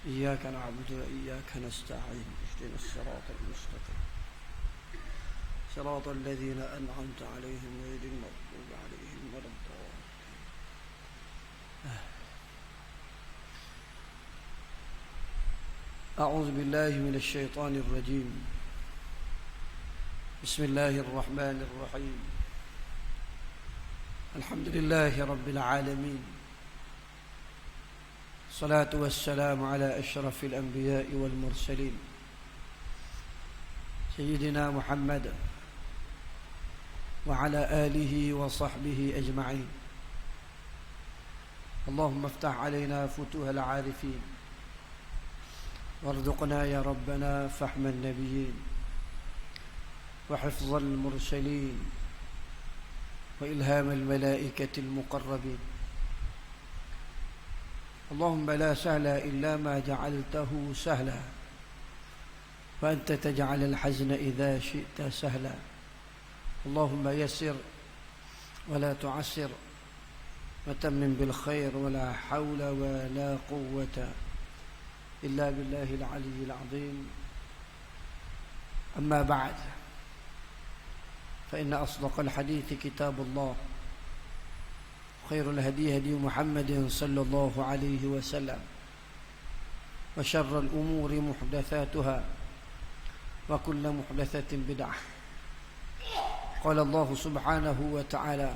إياك نعبد وإياك نستعين اهدنا الصراط المستقيم صراط الذين أنعمت عليهم غير المغضوب عليهم ولا الضالين. أعوذ بالله من الشيطان الرجيم. بسم الله الرحمن الرحيم. الحمد لله رب العالمين، الصلاة والسلام على أشرف الأنبياء والمرسلين سيدنا محمد وعلى آله وصحبه أجمعين. اللهم افتح علينا فتوح العارفين وارزقنا يا ربنا فهم النبيين وحفظ المرسلين وإلهام الملائكة المقربين. اللهم لا سهل إلا ما جعلته سهلا وأنت تجعل الحزن إذا شئت سهلا. اللهم يسر ولا تعسر وتمم بالخير ولا حول ولا قوة إلا بالله العلي العظيم. أما بعد، فإن أصدق الحديث كتاب الله، خير الهدي هدي محمد صلى الله عليه وسلم، وشر الأمور محدثاتها وكل محدثة بدعة. قال الله سبحانه وتعالى: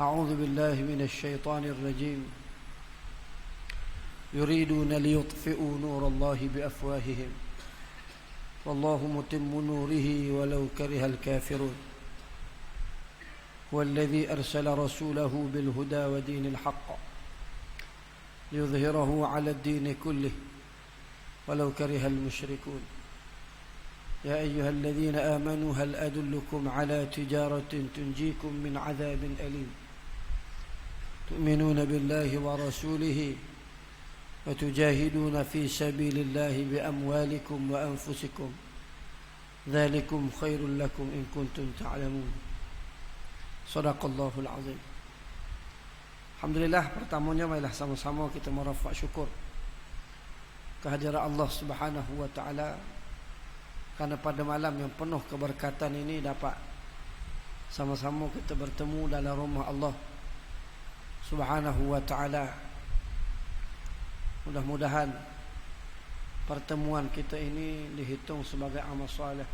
أعوذ بالله من الشيطان الرجيم. يريدون ليطفئوا نور الله بأفواههم والله متم نوره ولو كره الكافرون. هو الذي أرسل رسوله بالهدى ودين الحق ليظهره على الدين كله ولو كره المشركون. يا أيها الذين آمنوا هل أدلكم على تجارة تنجيكم من عذاب أليم تؤمنون بالله ورسوله وتجاهدون في سبيل الله بأموالكم وأنفسكم ذلكم خير لكم إن كنتم تعلمون. Sadaqallahul azim. Alhamdulillah, pertamanya marilah sama-sama kita merafak syukur kehadiran Allah Subhanahu wa taala, karena pada malam yang penuh keberkatan ini dapat sama-sama kita bertemu dalam rumah Allah Subhanahu wa taala. Mudah-mudahan pertemuan kita ini dihitung sebagai amal soleh,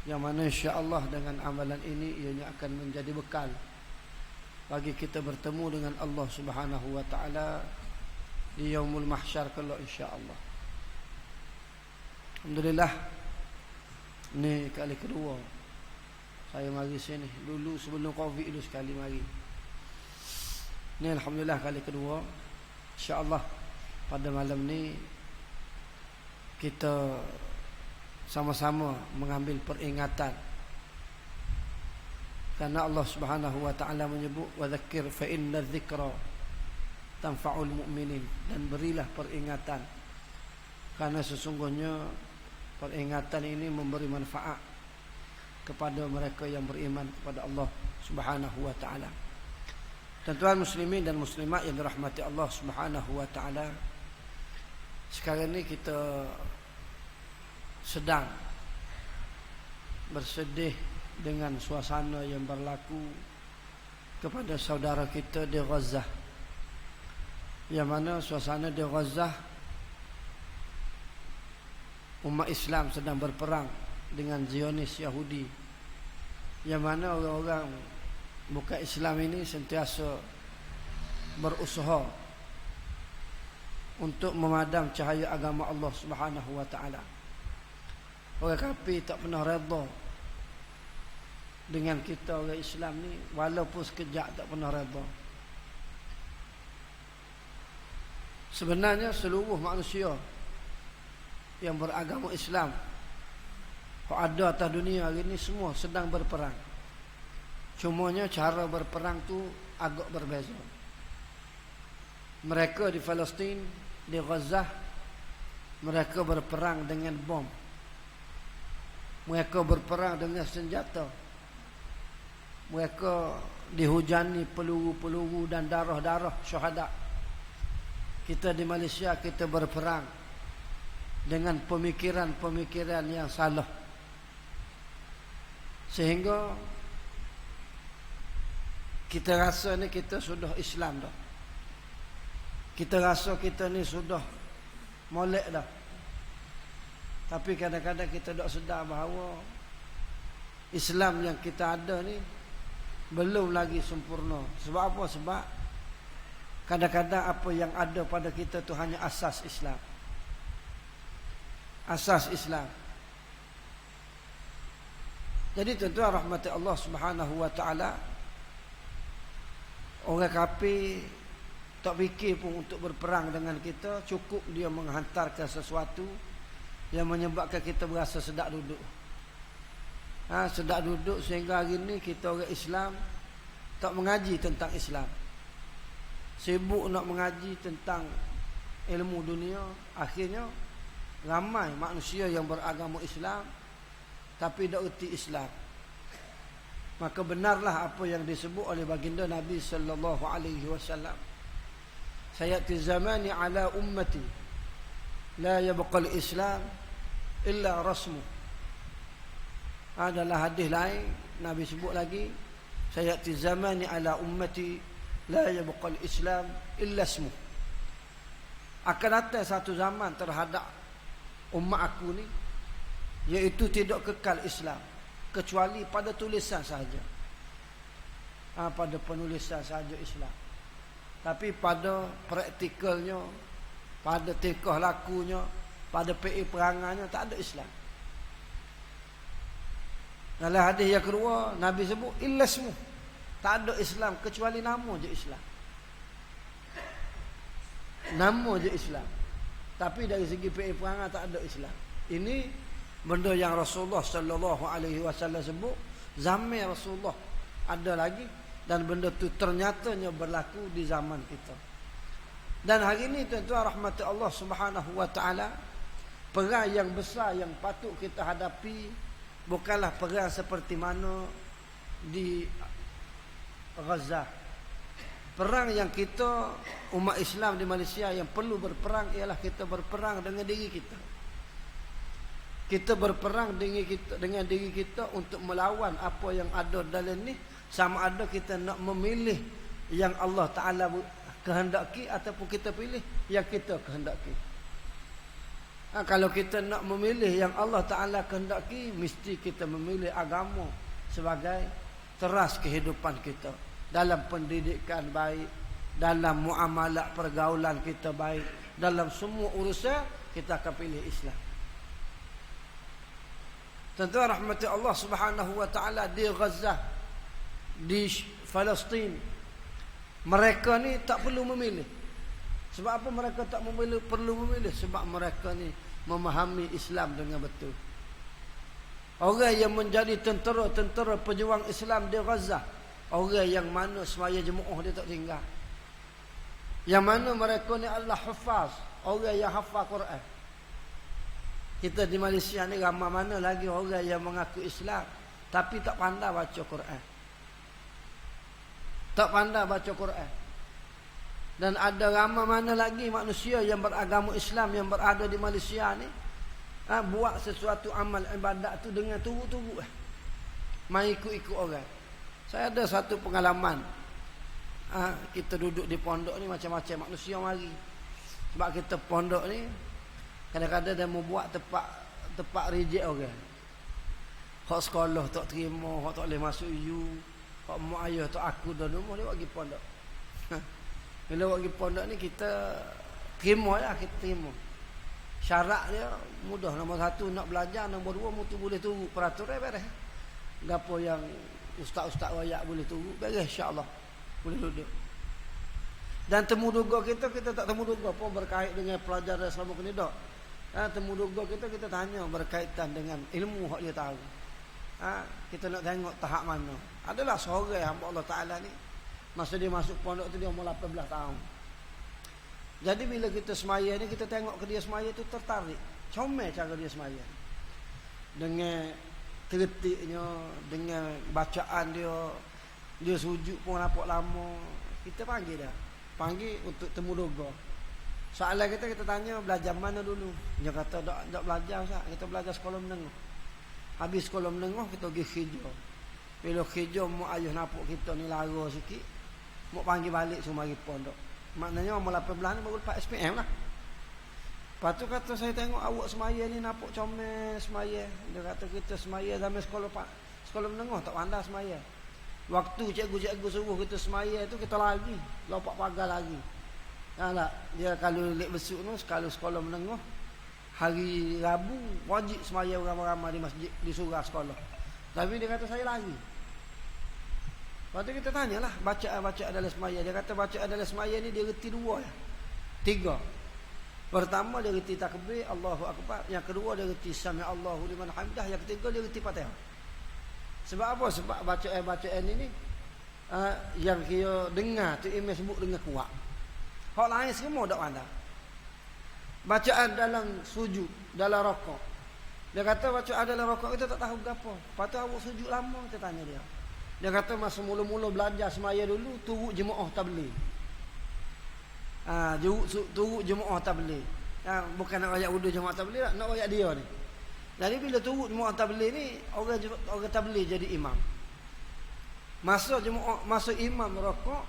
yang mana insya-Allah dengan amalan ini ianya akan menjadi bekal bagi kita bertemu dengan Allah Subhanahu wa taala di yaumul mahsyar kelak insya-Allah. Alhamdulillah, ni kali kedua saya mari sini. Dulu sebelum Covid itu sekali mari. Ni alhamdulillah kali kedua. Insya-Allah pada malam ni kita sama-sama mengambil peringatan, karena Allah Subhanahu wa taala menyebut wa dzakkir fa inna dzikra tanfa'ul mu'minin, dan berilah peringatan karena sesungguhnya peringatan ini memberi manfaat kepada mereka yang beriman kepada Allah Subhanahu wa taala. Tuan-tuan muslimin dan muslimat yang dirahmati Allah Subhanahu wa taala, sekarang ni kita sedang bersedih dengan suasana yang berlaku kepada saudara kita di Gaza, yang mana suasana di Gaza umat Islam sedang berperang dengan Zionis Yahudi, yang mana orang-orang bukan Islam ini sentiasa berusaha untuk memadam cahaya agama Allah Subhanahu wa taala. Orang kafir tak pernah redha dengan kita orang Islam ni, walaupun sekejap tak pernah redha. Sebenarnya seluruh manusia yang beragama Islam yang ada atas dunia hari ni semua sedang berperang. Cumanya cara berperang tu agak berbeza. Mereka di Palestin, di Gaza, mereka berperang dengan bom. Mereka berperang dengan senjata. Mereka dihujani peluru-peluru dan darah-darah syuhada. kita di Malaysia kita berperang dengan pemikiran-pemikiran yang salah, sehingga kita rasa ni kita sudah Islam dah. Kita rasa kita ni sudah molek dah. Tapi kadang-kadang kita tak sedar bahawa Islam yang kita ada ni belum lagi sempurna. Sebab apa? Sebab kadang-kadang apa yang ada pada kita tu hanya asas Islam. Asas Islam. Jadi tuan-tuan rahmati Allah Subhanahu wa taala, orang kafir tak fikir pun untuk berperang dengan kita, cukup dia menghantarkan sesuatu yang menyebabkan kita berasa sedap duduk. Sedap duduk sehingga hari ni kita orang Islam tak mengaji tentang Islam. Sibuk nak mengaji tentang ilmu dunia. Akhirnya ramai manusia yang beragama Islam tapi tak erti Islam. Maka benarlah apa yang disebut oleh baginda Nabi sallallahu alaihi wasallam. Sayati zamani ala ummati la yabqa al-Islam illa rasmu. Adalah hadis lain Nabi sebut lagi, sayati zamani ala ummati la yabqa al-Islam illa ismu. Akan datang satu zaman terhadap umat aku ni, iaitu tidak kekal Islam kecuali pada tulisan sahaja. Pada penulisan sahaja Islam. Tapi pada praktikalnya, pada tingkah lakunya, pada perangannya tak ada Islam. Dalam hadis yang kedua Nabi sebut illa ismu. Tak ada Islam kecuali nama je Islam. Nama je Islam. Tapi dari segi perangai tak ada Islam. Ini benda yang Rasulullah sallallahu alaihi wasallam sebut zaman Rasulullah ada lagi, dan benda tu ternyatanya berlaku di zaman kita. Dan hari ini tuan-tuan rahmati Allah Subhanahu wa taala, perang yang besar yang patut kita hadapi bukanlah perang seperti mana di Gaza. Perang yang kita umat Islam di Malaysia yang perlu berperang ialah kita berperang dengan diri kita. Kita berperang dengan diri kita untuk melawan apa yang ada dalam ni, sama ada kita nak memilih yang Allah Ta'ala kehendaki ataupun kita pilih yang kita kehendaki. Kalau kita nak memilih yang Allah Ta'ala kehendaki, mesti kita memilih agama sebagai teras kehidupan kita. Dalam pendidikan baik, dalam muamalah pergaulan kita baik, dalam semua urusan kita akan pilih Islam. Tuan-tuan rahmati Allah Subhanahu wa taala, di Gaza, di Palestin, mereka ni tak perlu memilih. Sebab apa mereka tak perlu memilih? Sebab mereka ni memahami Islam dengan betul. Orang yang menjadi tentera pejuang Islam di Gaza, orang yang mana semaya jemaah dia tak tinggal. Yang mana mereka ni adalah hafaz, orang yang hafal Quran. Kita di Malaysia ni ramai mana lagi orang yang mengaku Islam tapi tak pandai baca Quran. Tak pandai baca Quran. Dan ada ramai mana lagi manusia yang beragama Islam yang berada di Malaysia ni, buat sesuatu amal ibadat tu dengan tunggu-tunggu, mai ikut-ikut orang. Saya ada satu pengalaman. Kita duduk di pondok ni, macam-macam manusia mari. Sebab kita pondok ni kadang-kadang dia mau buat tempat reject orang. Hak sekolah tak terima, hak tak boleh masuk U, hak mak ayah tak aku dah rumah dia bagi pondok. Bila bagi pondok ni kita terima lah, kita terima. Syarat dia mudah. Nombor satu nak belajar, nombor dua mutu boleh tunggu peraturan beres. Gapo yang ustaz-ustaz wayak boleh tunggu beres, insya-Allah boleh duduk. Dan temu duga kita tak temu duga pun berkait dengan pelajaran selama ni dak. Temu duga kita tanya berkaitan dengan ilmu hak dia tahu. Kita nak tengok tahap mana. Adalah seorang hamba Allah Taala ni, masa dia masuk pondok tu dia umur 18 tahun. Jadi bila kita semaya ni, kita tengok ke dia semaya tu tertarik. Comel cara dia semaya. Dengan tertiknya, dengan bacaan dia sujud pun nampak lama. Kita panggil dia. Panggil untuk temu doga. Soalan kita tanya belajar mana dulu. Dia kata tak belajar Ustaz, kita belajar sekolah menengah. Habis sekolah menengah kita pergi hijau. Bila hijau mak ayah napuk kita ni lara sikit, mak panggil balik semua mari pondok. Maknanya umur 18 ni baru lepas SPM lah. Lepas tu kata saya tengok awak semaya ni napuk comel semaya. Dia kata kita semaya zaman sekolah menengah tak pandai semaya. Waktu cikgu-cikgu suruh kita semaya tu kita lagi, lompat pagar lagi. Tak, dia kalau lek besuk tu kalau sekolah menengah hari Rabu wajib semaya ramai-ramai di masjid di surau sekolah. Tapi dia kata saya lagi. Lepas tu kita tanyalah baca adalah semaya. Dia kata baca adalah semaya ni dia reti 2 ya. 3. Pertama dia reti takbir Allahu akbar, yang kedua dia reti sami Allahu liman hamidah, yang ketiga dia reti Fatihah. Sebab apa? Sebab bacaan ini yang dia dengar tu imam sebut dengan kuat. Hak lain semua tak pandai. Bacaan dalam sujud, dalam rokok. Dia kata bacaan dalam rokok kita tak tahu berapa. Lepas tu awak sujud lama, kita tanya dia. Dia kata masa mula-mula belajar semaya dulu turut jemaah tabligh. Turut jemaah tabligh. Bukan nak royak wudu jemaah tabligh, nak royak dia ni. Jadi bila turut jemaah tabligh ni orang tabligh jadi imam. Masa imam rokok,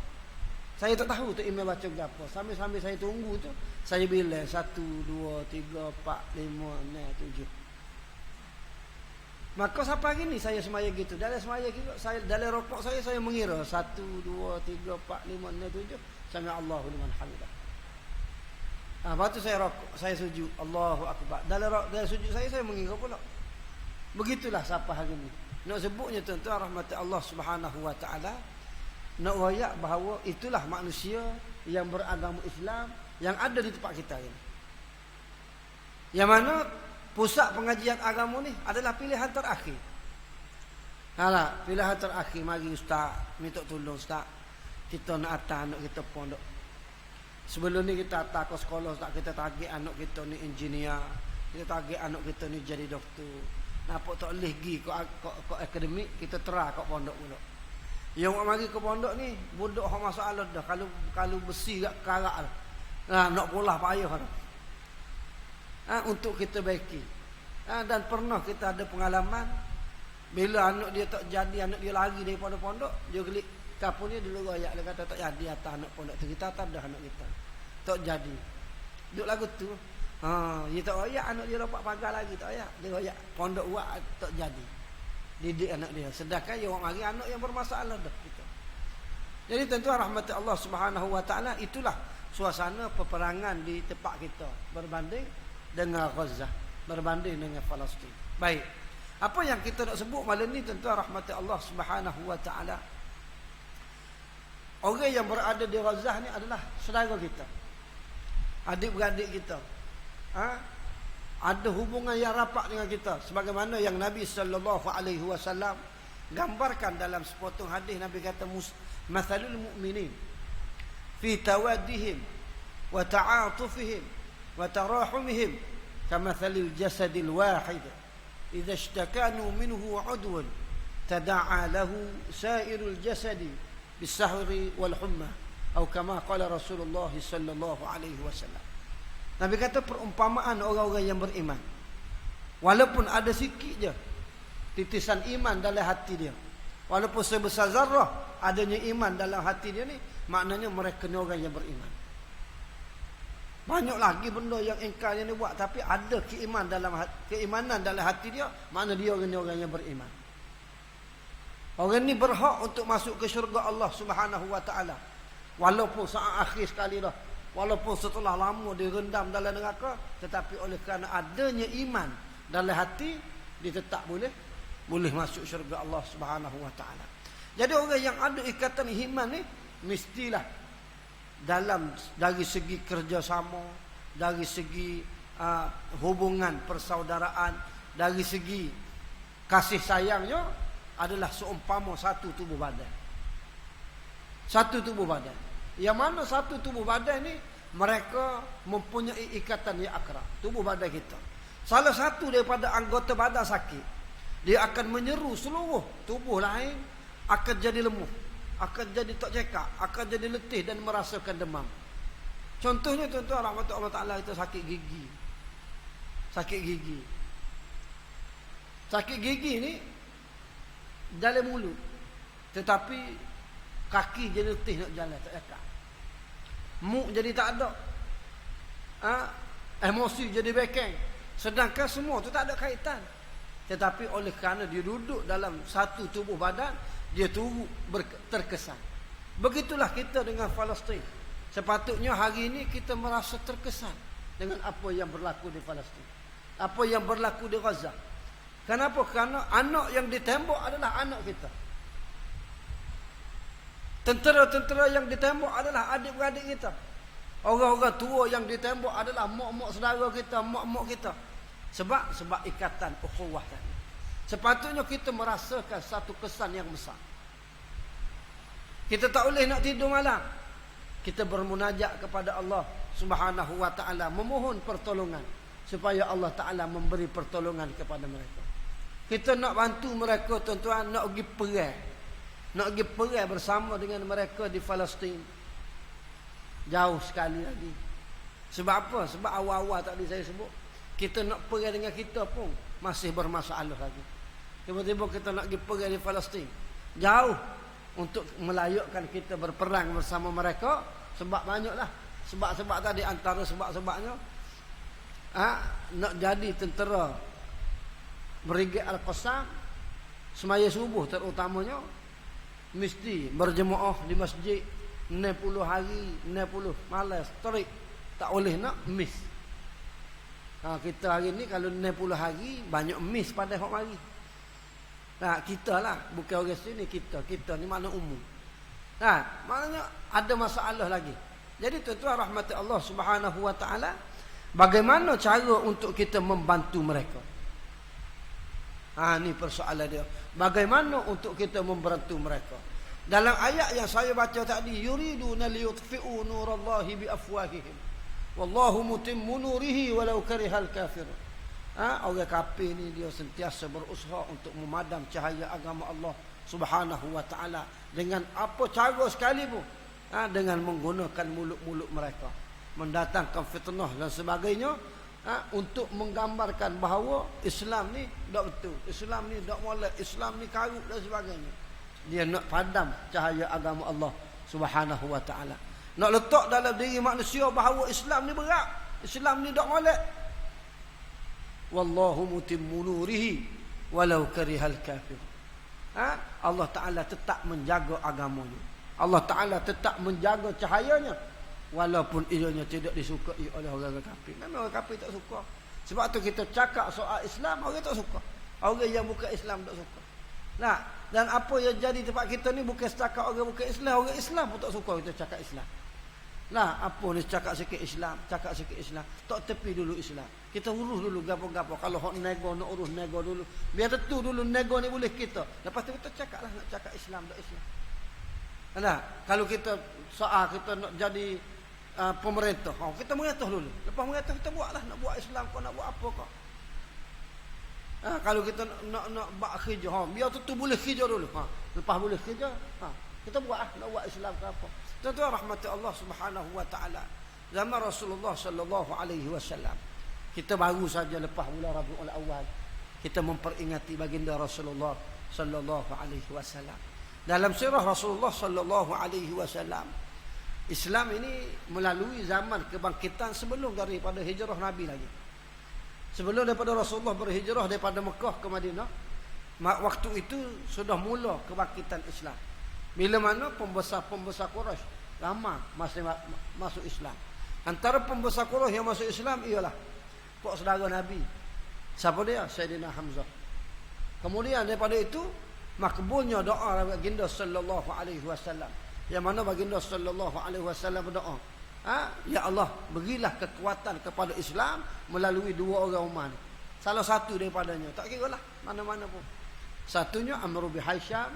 saya tak tahu tu imam baca berapa. Sambil saya tunggu tu, saya bilang 1, 2, 3, 4, 5, 6, 7. Maka sampai hari ni saya semaya gitu. Dalam semaya gitu, dalam rokok saya mengira 1, 2, 3, 4, 5, 6, 7. Sami Allahu liman hamidah. Lepas tu saya rokok, saya sujud Allahu akbar. Dalam sujud saya mengira pula. Begitulah sampai hari ni. Nak sebutnya tuan-tuan rahmat Allah Subhanahu wa taala, nak royak bahawa itulah manusia yang beragama Islam yang ada di tempat kita ini. Yang mana pusat pengajian agama ni adalah pilihan terakhir. Pilihan terakhir. Mari ustaz, minta tolong ustaz, kita nak hantar anak kita pondok. Sebelum ni kita hantar ke sekolah ustaz, kita target anak kita ni engineer, kita target anak kita ni jadi doktor. Nampak tak boleh pergi ke akademik, kita terah kat pondok pula. Yang orang mari ke pondok ni budak hak masalah dah, kalau besi kat karak dah. Nak polah payah dah. Untuk kita baiki. Dan pernah kita ada pengalaman bila anak dia tak jadi, anak dia lari daripada pondok, dia gelik kapun dia dulu royak, dia kata tak jadi atas anak pondok tu, kita tak dah anak kita. Tak jadi. Duk lagu tu. Dia tak royak anak dia dapat pagar lagi, tak royak. Dia royak pondok buat tak jadi. Didik anak dia. Sedangkan dia orang mari anak yang bermasalah dah kita. Jadi tentu rahmat Allah Subhanahu wa taala, itulah suasana peperangan di tempat kita berbanding dengan Gaza, berbanding dengan Palestin. Baik. Apa yang kita nak sebut malam ni tentu rahmat Allah Subhanahu wa taala. Orang yang berada di Gaza ni adalah saudara kita. Adik-beradik kita. Ada hubungan yang rapat dengan kita, sebagaimana yang Nabi sallallahu alaihi wasallam gambarkan dalam sepotong hadis. Nabi kata mathalul mu'minin fi tawaddihim wa ta'atufihim wa tarahumihim kamathalil jasadil wahid idza ishtakanu minhu 'udwan tada'a lahu sa'irul jasadi bis-sahri wal humma atau kama qala Rasulullah sallallahu alaihi wasallam. Nabi kata perumpamaan orang-orang yang beriman, walaupun ada sikit je titisan iman dalam hati dia, walaupun sebesar zarah adanya iman dalam hati dia ni, maknanya mereka ni orang yang beriman. Banyak lagi benda yang engkar yang dia buat, tapi ada keimanan dalam hati dia, makna dia orang yang beriman. Orang ni berhak untuk masuk ke syurga Allah Subhanahu wa taala, walaupun saat akhir sekali dah, walaupun setelah lama direndam dalam neraka, tetapi oleh kerana adanya iman dalam hati, dia tetap boleh masuk syurga Allah Subhanahu wa taala. Jadi orang yang ada ikatan iman ni mestilah dari segi kerjasama, dari segi hubungan persaudaraan, dari segi kasih sayangnya adalah seumpama satu tubuh badan. Satu tubuh badan. Yang mana satu tubuh badan ni mereka mempunyai ikatan yang akrab. Tubuh badan kita, salah satu daripada anggota badan sakit, dia akan menyeru seluruh tubuh lain, akan jadi lemah, akan jadi tak cekak, akan jadi letih dan merasakan demam. Contohnya tuan-tuan rahmat Allah Ta'ala, kita sakit gigi. Sakit gigi. Sakit gigi ni jalan mulut. Tetapi kaki jadi letih nak jalan, tak cakap. Muk jadi tak ada. Emosi jadi bekeng. Sedangkan semua tu tak ada kaitan. Tetapi oleh kerana dia duduk dalam satu tubuh badan, dia turut terkesan. Begitulah kita dengan Palestin. Sepatutnya hari ini kita merasa terkesan dengan apa yang berlaku di Palestin, apa yang berlaku di Gaza. Kenapa? Kerana anak yang ditembak adalah anak kita. Tentera-tentera yang ditembak adalah adik-beradik kita. Orang-orang tua yang ditembak adalah mak-mak saudara kita, mak-mak kita. Sebab ikatan ukhuwah tadi. Sepatutnya kita merasakan satu kesan yang besar. Kita tak boleh nak tidur malam. Kita bermunajat kepada Allah Subhanahu wa ta'ala, memohon pertolongan supaya Allah Ta'ala memberi pertolongan kepada mereka. Kita nak bantu mereka tuan-tuan, nak pergi perang. Nak pergi perang bersama dengan mereka di Palestin. Jauh sekali lagi. Sebab apa? Sebab awal-awal tadi saya sebut, kita nak perang dengan kita pun masih bermasalah lagi. Tiba-tiba kita nak pergi perang di Palestin. Jauh untuk melayakkan kita berperang bersama mereka. Sebab banyaklah. Sebab-sebab tadi, antara sebab-sebabnya nak jadi tentera Brigade Al-Qassam, semaya subuh terutamanya mesti berjemaah di masjid 60 hari 60 malam straight, tak boleh nak miss. Kita hari ni kalau 60 hari banyak miss pada hak mari. Kita lah, bukan orang sini, kita ni makna umum. Maknanya ada masalah lagi. Jadi tuan-tuan rahmati Allah Subhanahu wa ta'ala, bagaimana cara untuk kita membantu mereka? Ni persoalan dia. Bagaimana untuk kita membantu mereka? Dalam ayat yang saya baca tadi, yuriduna liyutfi'u nurallahi biafwahihim wallahu mutimmu nurihi walau karihal kafirun. Orang kafir ni dia sentiasa berusaha untuk memadam cahaya agama Allah Subhanahu wa ta'ala dengan apa cara sekalipun, dengan menggunakan mulut-mulut mereka, mendatangkan fitnah dan sebagainya, untuk menggambarkan bahawa Islam ni tak betul, Islam ni tak molek, Islam ni karut dan sebagainya. Dia nak padam cahaya agama Allah Subhanahu wa ta'ala, nak letak dalam diri manusia bahawa Islam ni berat, Islam ni tak molek. Wallahu mutimmu nurihi walau karihal kafir. Allah Ta'ala tetap menjaga agamanya, Allah Ta'ala tetap menjaga cahayanya walaupun ianya tidak disukai oleh orang kafir. Memang orang kafir tak suka. Sebab tu kita cakap soal Islam, orang tak suka. Orang yang bukan Islam tak suka. Dan apa yang jadi tempat kita ni bukan setakat orang bukan Islam, orang Islam pun tak suka kita cakap Islam. Apa ni cakap sikit Islam, cakap sikit Islam. Tak tepi dulu Islam. Kita urus dulu gapo-gapo. Kalau hak nego nak urus nego dulu. Biar tentu dulu nego ni boleh kita. Lepas tu kita cakaplah nak cakap Islam tak Islam. Kalau kita soal kita nak jadi pemerintah, kita merintah dulu. Lepas merintah kita buatlah, nak buat Islam kau nak buat apa kau. Kalau kita nak buat hijrah, biar tu boleh hijrah dulu. Lepas boleh hijrah, kita buatlah nak buat Islam ke apa. Tuan-tuan rahmati Allah Subhanahu wa ta'ala, zaman Rasulullah sallallahu alaihi wasallam, kita baru saja lepas bulan Rabiul Awal, kita memperingati baginda Rasulullah sallallahu alaihi wasallam. Dalam sirah Rasulullah sallallahu alaihi wasallam, Islam ini melalui zaman kebangkitan sebelum daripada hijrah Nabi lagi. Sebelum daripada Rasulullah berhijrah daripada Mekah ke Madinah, waktu itu sudah mula kebangkitan Islam. Bila mana pembesar-pembesar Quraisy ramai masuk Islam. Antara pembesar Quraisy yang masuk Islam ialah pak saudara Nabi. Siapa dia? Sayyidina Hamzah. Kemudian daripada itu makbulnya doa baginda sallallahu alaihi wasallam. Yang mana baginda sallallahu alaihi wasallam berdoa, ya Allah, berilah kekuatan kepada Islam melalui dua orang umat. Salah satu daripadanya, tak kira lah mana-mana pun. Satunya Amr bin Hisham,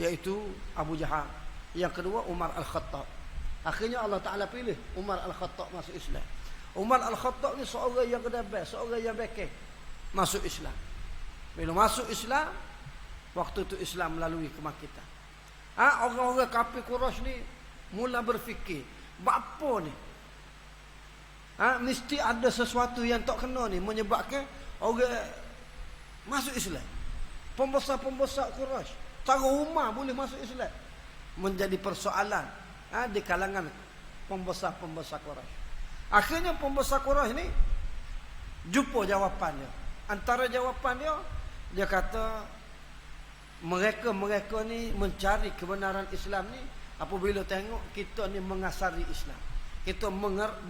iaitu Abu Jahal. Yang kedua Umar Al-Khattab. Akhirnya Allah Ta'ala pilih Umar Al-Khattab masuk Islam. Umar Al-Khattab ni seorang yang kedebel, seorang yang bekek masuk Islam. Bila masuk Islam, waktu itu Islam melalui kebangkitan. Orang-orang kafir Quraisy ni mula berfikir, apa ni? Mesti ada sesuatu yang tak kena ni menyebabkan orang masuk Islam. Pembesar-pembesar Quraisy, cara Umar boleh masuk Islam, menjadi persoalan di kalangan pembesar-pembesar Quraisy. Akhirnya pembesar Quraisy ni jumpa jawapannya. Antara jawapan dia kata mereka ni mencari kebenaran Islam ni apabila tengok kita ni mengasari Islam, kita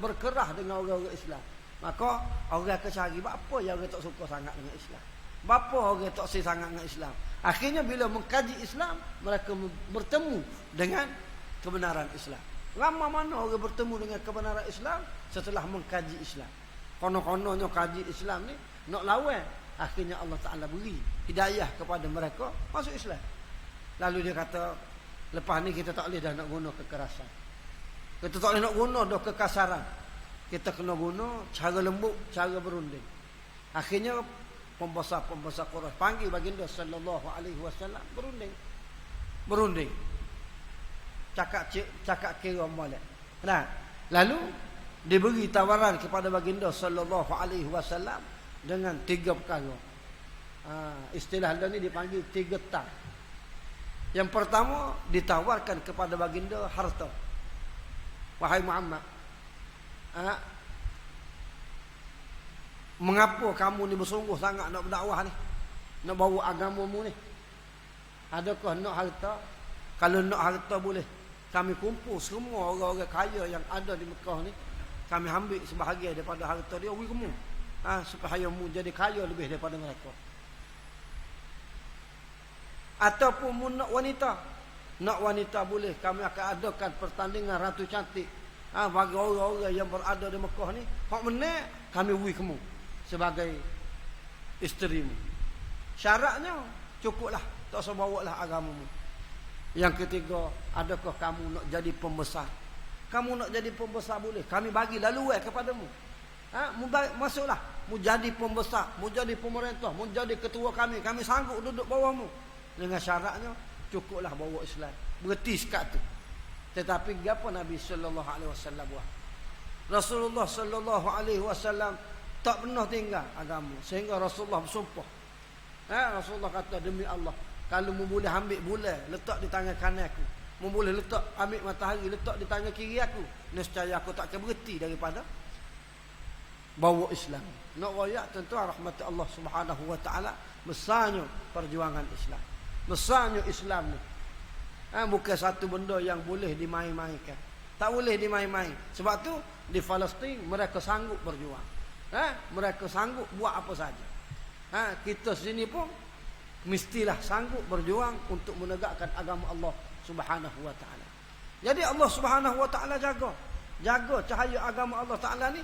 berkerah dengan orang-orang Islam, maka orang akan cari apa yang orang tak suka sangat dengan Islam, apa orang tak suka sangat dengan Islam. Akhirnya bila mengkaji Islam, mereka bertemu dengan kebenaran Islam. Lama mana orang bertemu dengan kebenaran Islam setelah mengkaji Islam. Kono-kononnya kaji Islam ni nak lawan, akhirnya Allah Ta'ala beri hidayah kepada mereka masuk Islam. Lalu dia kata, lepas ni kita tak boleh dah nak guna kekerasan, kita tak boleh nak guna dah kekasaran, kita kena guna cara lembut, cara berunding. Akhirnya pembesar-pembesar Quraisy panggil baginda sallallahu alaihi wasallam berunding. Cakap kira molek. Nah, lalu diberi tawaran kepada baginda sallallahu alaihi wasallam dengan 3 perkara. Istilah dia ni dipanggil 3 tak. Yang pertama, ditawarkan kepada baginda harta. Wahai Muhammad, mengapa kamu ni bersungguh sangat nak berdakwah ni, nak bawa agamamu ni? Adakah nak harta? Kalau nak harta boleh kami kumpul semua orang-orang kaya yang ada di Mekah ni, kami ambil sebahagian daripada harta dia, beri kamu, supaya mu jadi kaya lebih daripada mereka. Ataupun mu nak wanita boleh, kami akan adakan pertandingan ratu cantik bagi orang-orang yang berada di Mekah ni. Hak menang kami beri kamu sebagai isterimu. Syaratnya cukuplah, tak usah bawa lah agamamu. Yang ketiga, adakah kamu nak jadi pembesar? Kamu nak jadi pembesar boleh, kami bagi laluan kepadamu. Masuklah, mu jadi pembesar, mu jadi pemerintah, mu jadi ketua kami sanggup duduk bawahmu. Dengan syaratnya cukuplah bawa Islam. Berhenti sekat tu. Tetapi apa Nabi sallallahu alaihi wasallam buat? Rasulullah sallallahu alaihi wasallam tak pernah tinggal agama, sehingga Rasulullah bersumpah. Rasulullah kata, demi Allah, kalau mu boleh ambil bulan letak di tangan kanan aku, mu boleh ambil matahari letak di tangan kiri aku, nescaya aku tak akan berhenti daripada bawa Islam. Nak royak tuan-tuan rahmat Allah Subhanahu wa taala, besarnya perjuangan Islam. Besarnya Islam ni. Bukan satu benda yang boleh dimain-mainkan. Tak boleh dimain-main. Sebab tu di Palestin mereka sanggup berjuang. Mereka sanggup buat apa saja. Kita sini pun mestilah sanggup berjuang untuk menegakkan agama Allah Subhanahu wa taala. Jadi Allah Subhanahu wa taala jaga cahaya agama Allah taala ni,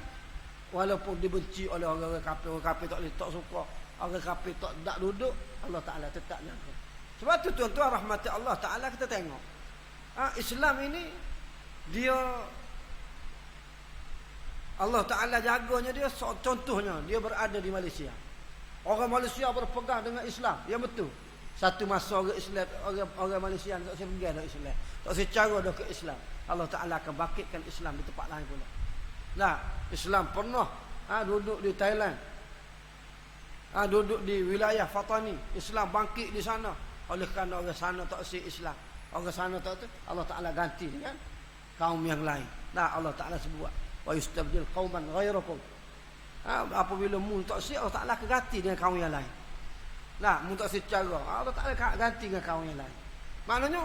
walaupun dibenci oleh orang-orang kafir tak suka, orang kafir tak duduk, Allah taala tetap jaga. Sebab tu tuan-tuan rahmati Allah taala, kita tengok Islam ini dia Allah taala jaganya. Dia contohnya dia berada di Malaysia. Orang Malaysia berpegang dengan Islam, yang betul. Satu masa orang Malaysia tak pergi dah Islam, tak secara dah ke Islam, Allah Taala akan bangkitkan Islam di tempat lain pula. Nah, Islam pernah duduk di Thailand, duduk di wilayah Fatani, Islam bangkit di sana. Oleh kerana orang sana tak si Islam, orang sana tak tu, Allah Taala ganti dengan kaum yang lain. Nah, Allah Taala sebut, wa yustabdil qauman ghairakum. Apabila mu tak si, Allah Taala akan ganti dengan kaum yang lain. Nah, mu tak secara, Allah Taala akan ganti dengan kaum yang lain. Maknanya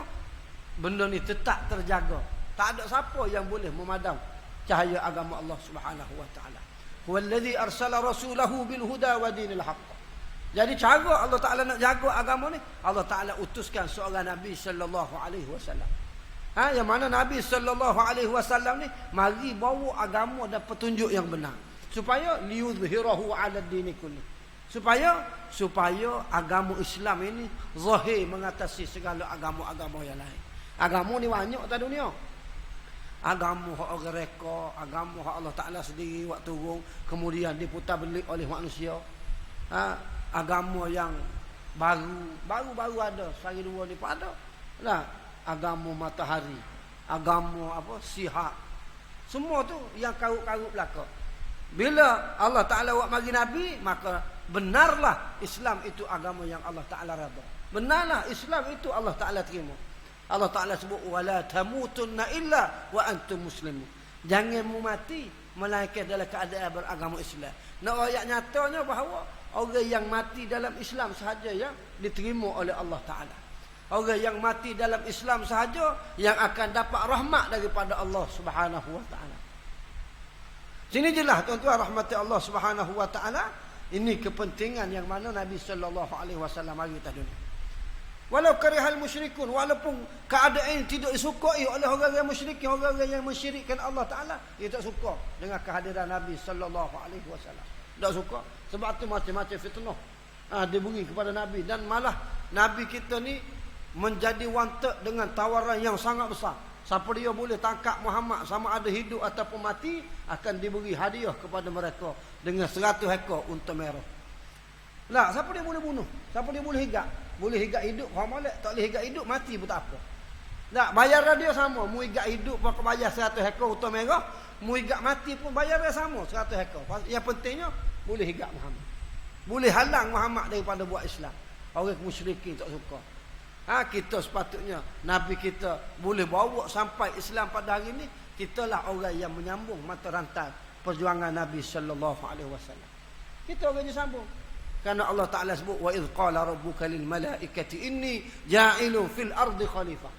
benda ni tetap terjaga. Tak ada siapa yang boleh memadam cahaya agama Allah Subhanahu wa taala. Huwallazi arsala rasulahu bil huda wa dinil haqq. Jadi cara Allah Taala nak jaga agama ni, Allah Taala utuskan seorang Nabi sallallahu alaihi wasallam. Yang mana Nabi sallallahu alaihi wasallam ni mari bawa agama dan petunjuk yang benar, supaya liyuzhirahu 'ala ad-din kulli. Supaya agama Islam ini zahir mengatasi segala agama-agama yang lain. Agama ni banyak atas dunia. Agama hak orang reka, agama hak Allah Taala sendiri buat turun, kemudian diputar-belik oleh manusia. Agama yang baru ada, sehari dua ni pun ada. Nah, agama matahari, agama sihak. Semua tu yang karut-karut belaka. Bila Allah Ta'ala buat bagi Nabi, maka benarlah Islam itu agama yang Allah Ta'ala redha. Benarlah Islam itu Allah Ta'ala terima. Allah Ta'ala sebut wala tamutunna illa wa antum muslimun. Jangan mu mati melainkan dalam keadaan beragama Islam. Nak ayat nyatanya bahawa orang yang mati dalam Islam sahaja yang diterima oleh Allah Ta'ala. Orang yang mati dalam Islam sahaja yang akan dapat rahmat daripada Allah Subhanahu wa Ta'ala. Sini jelas tuan-tuan rahmati Allah Subhanahu wa Ta'ala. Ini kepentingan yang mana Nabi sallallahu alaihi wasallam bagi atas dunia. Walau karihal musyrikun, walaupun keadaan tidak disukai oleh orang-orang musyrikin, orang-orang yang mensyirikkan Allah Ta'ala, dia tak suka dengan kehadiran Nabi sallallahu alaihi wasallam. Tak suka. Sebab tu macam-macam fitnah diberi kepada Nabi, dan malah Nabi kita ni menjadi wanted dengan tawaran yang sangat besar. Siapa dia boleh tangkap Muhammad sama ada hidup ataupun mati, akan diberi hadiah kepada mereka dengan 100 ekor unta merah. Lah, siapa dia boleh bunuh? Siapa dia boleh higat? Boleh higat hidup Muhammad, tak boleh higat hidup, mati pun tak apa. Tak, bayaran dia sama. Mu higat hidup pun bayar 100 ekor unta merah, mu higat mati pun bayar dia sama 100 ekor. Yang pentingnya boleh higat Muhammad. Boleh halang Muhammad daripada buat Islam. Orang musyrikin tak suka. Kita sepatutnya Nabi kita boleh bawa sampai Islam pada hari ini. Kitalah orang yang menyambung mata rantai perjuangan Nabi sallallahu alaihi wasallam. Kita orang yang sambung. Karena Allah Ta'ala sebut wa idh qala rabbuka lil malaikati inni ja'ilun fil ardi khalifah.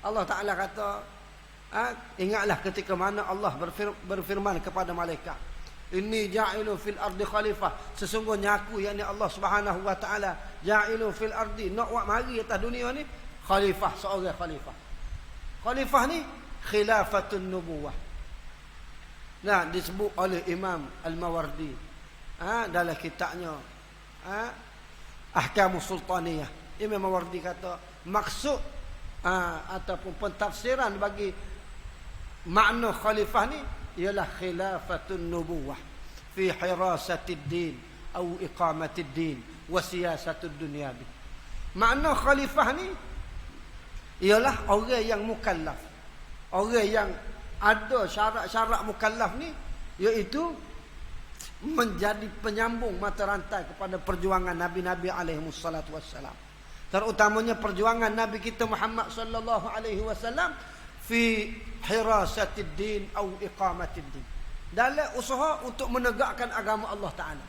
Allah Ta'ala kata, ingatlah ketika mana Allah berfirman kepada malaikat, inni ja'ilun fil ardi khalifah, sesungguhnya aku, yakni Allah Subhanahu wa Ta'ala, ja'ilun fil ardi, nak buat mari atas dunia ni khalifah, seorang khalifah. Khalifah ni khilafatun nubuwah. Nah, disebut oleh Imam Al-Mawardi dalam kitabnya Ahkamus Sultaniyah. Imam Mawardi kata maksud ataupun pentafsiran bagi makna khalifah ni ialah khilafatun nubuwah fi hirasatid din atau iqamatid din wa siyasatud dunyabi. Makna khalifah ni ialah orang yang mukallaf, orang yang ada syarat-syarat mukallaf ni, iaitu menjadi penyambung mata rantai kepada perjuangan Nabi-Nabi alaihi wassalatu wassalam. Terutamanya perjuangan Nabi kita Muhammad sallallahu alaihi wasallam fi hirasatid din atau iqamatid din. Dalam usaha untuk menegakkan agama Allah Ta'ala.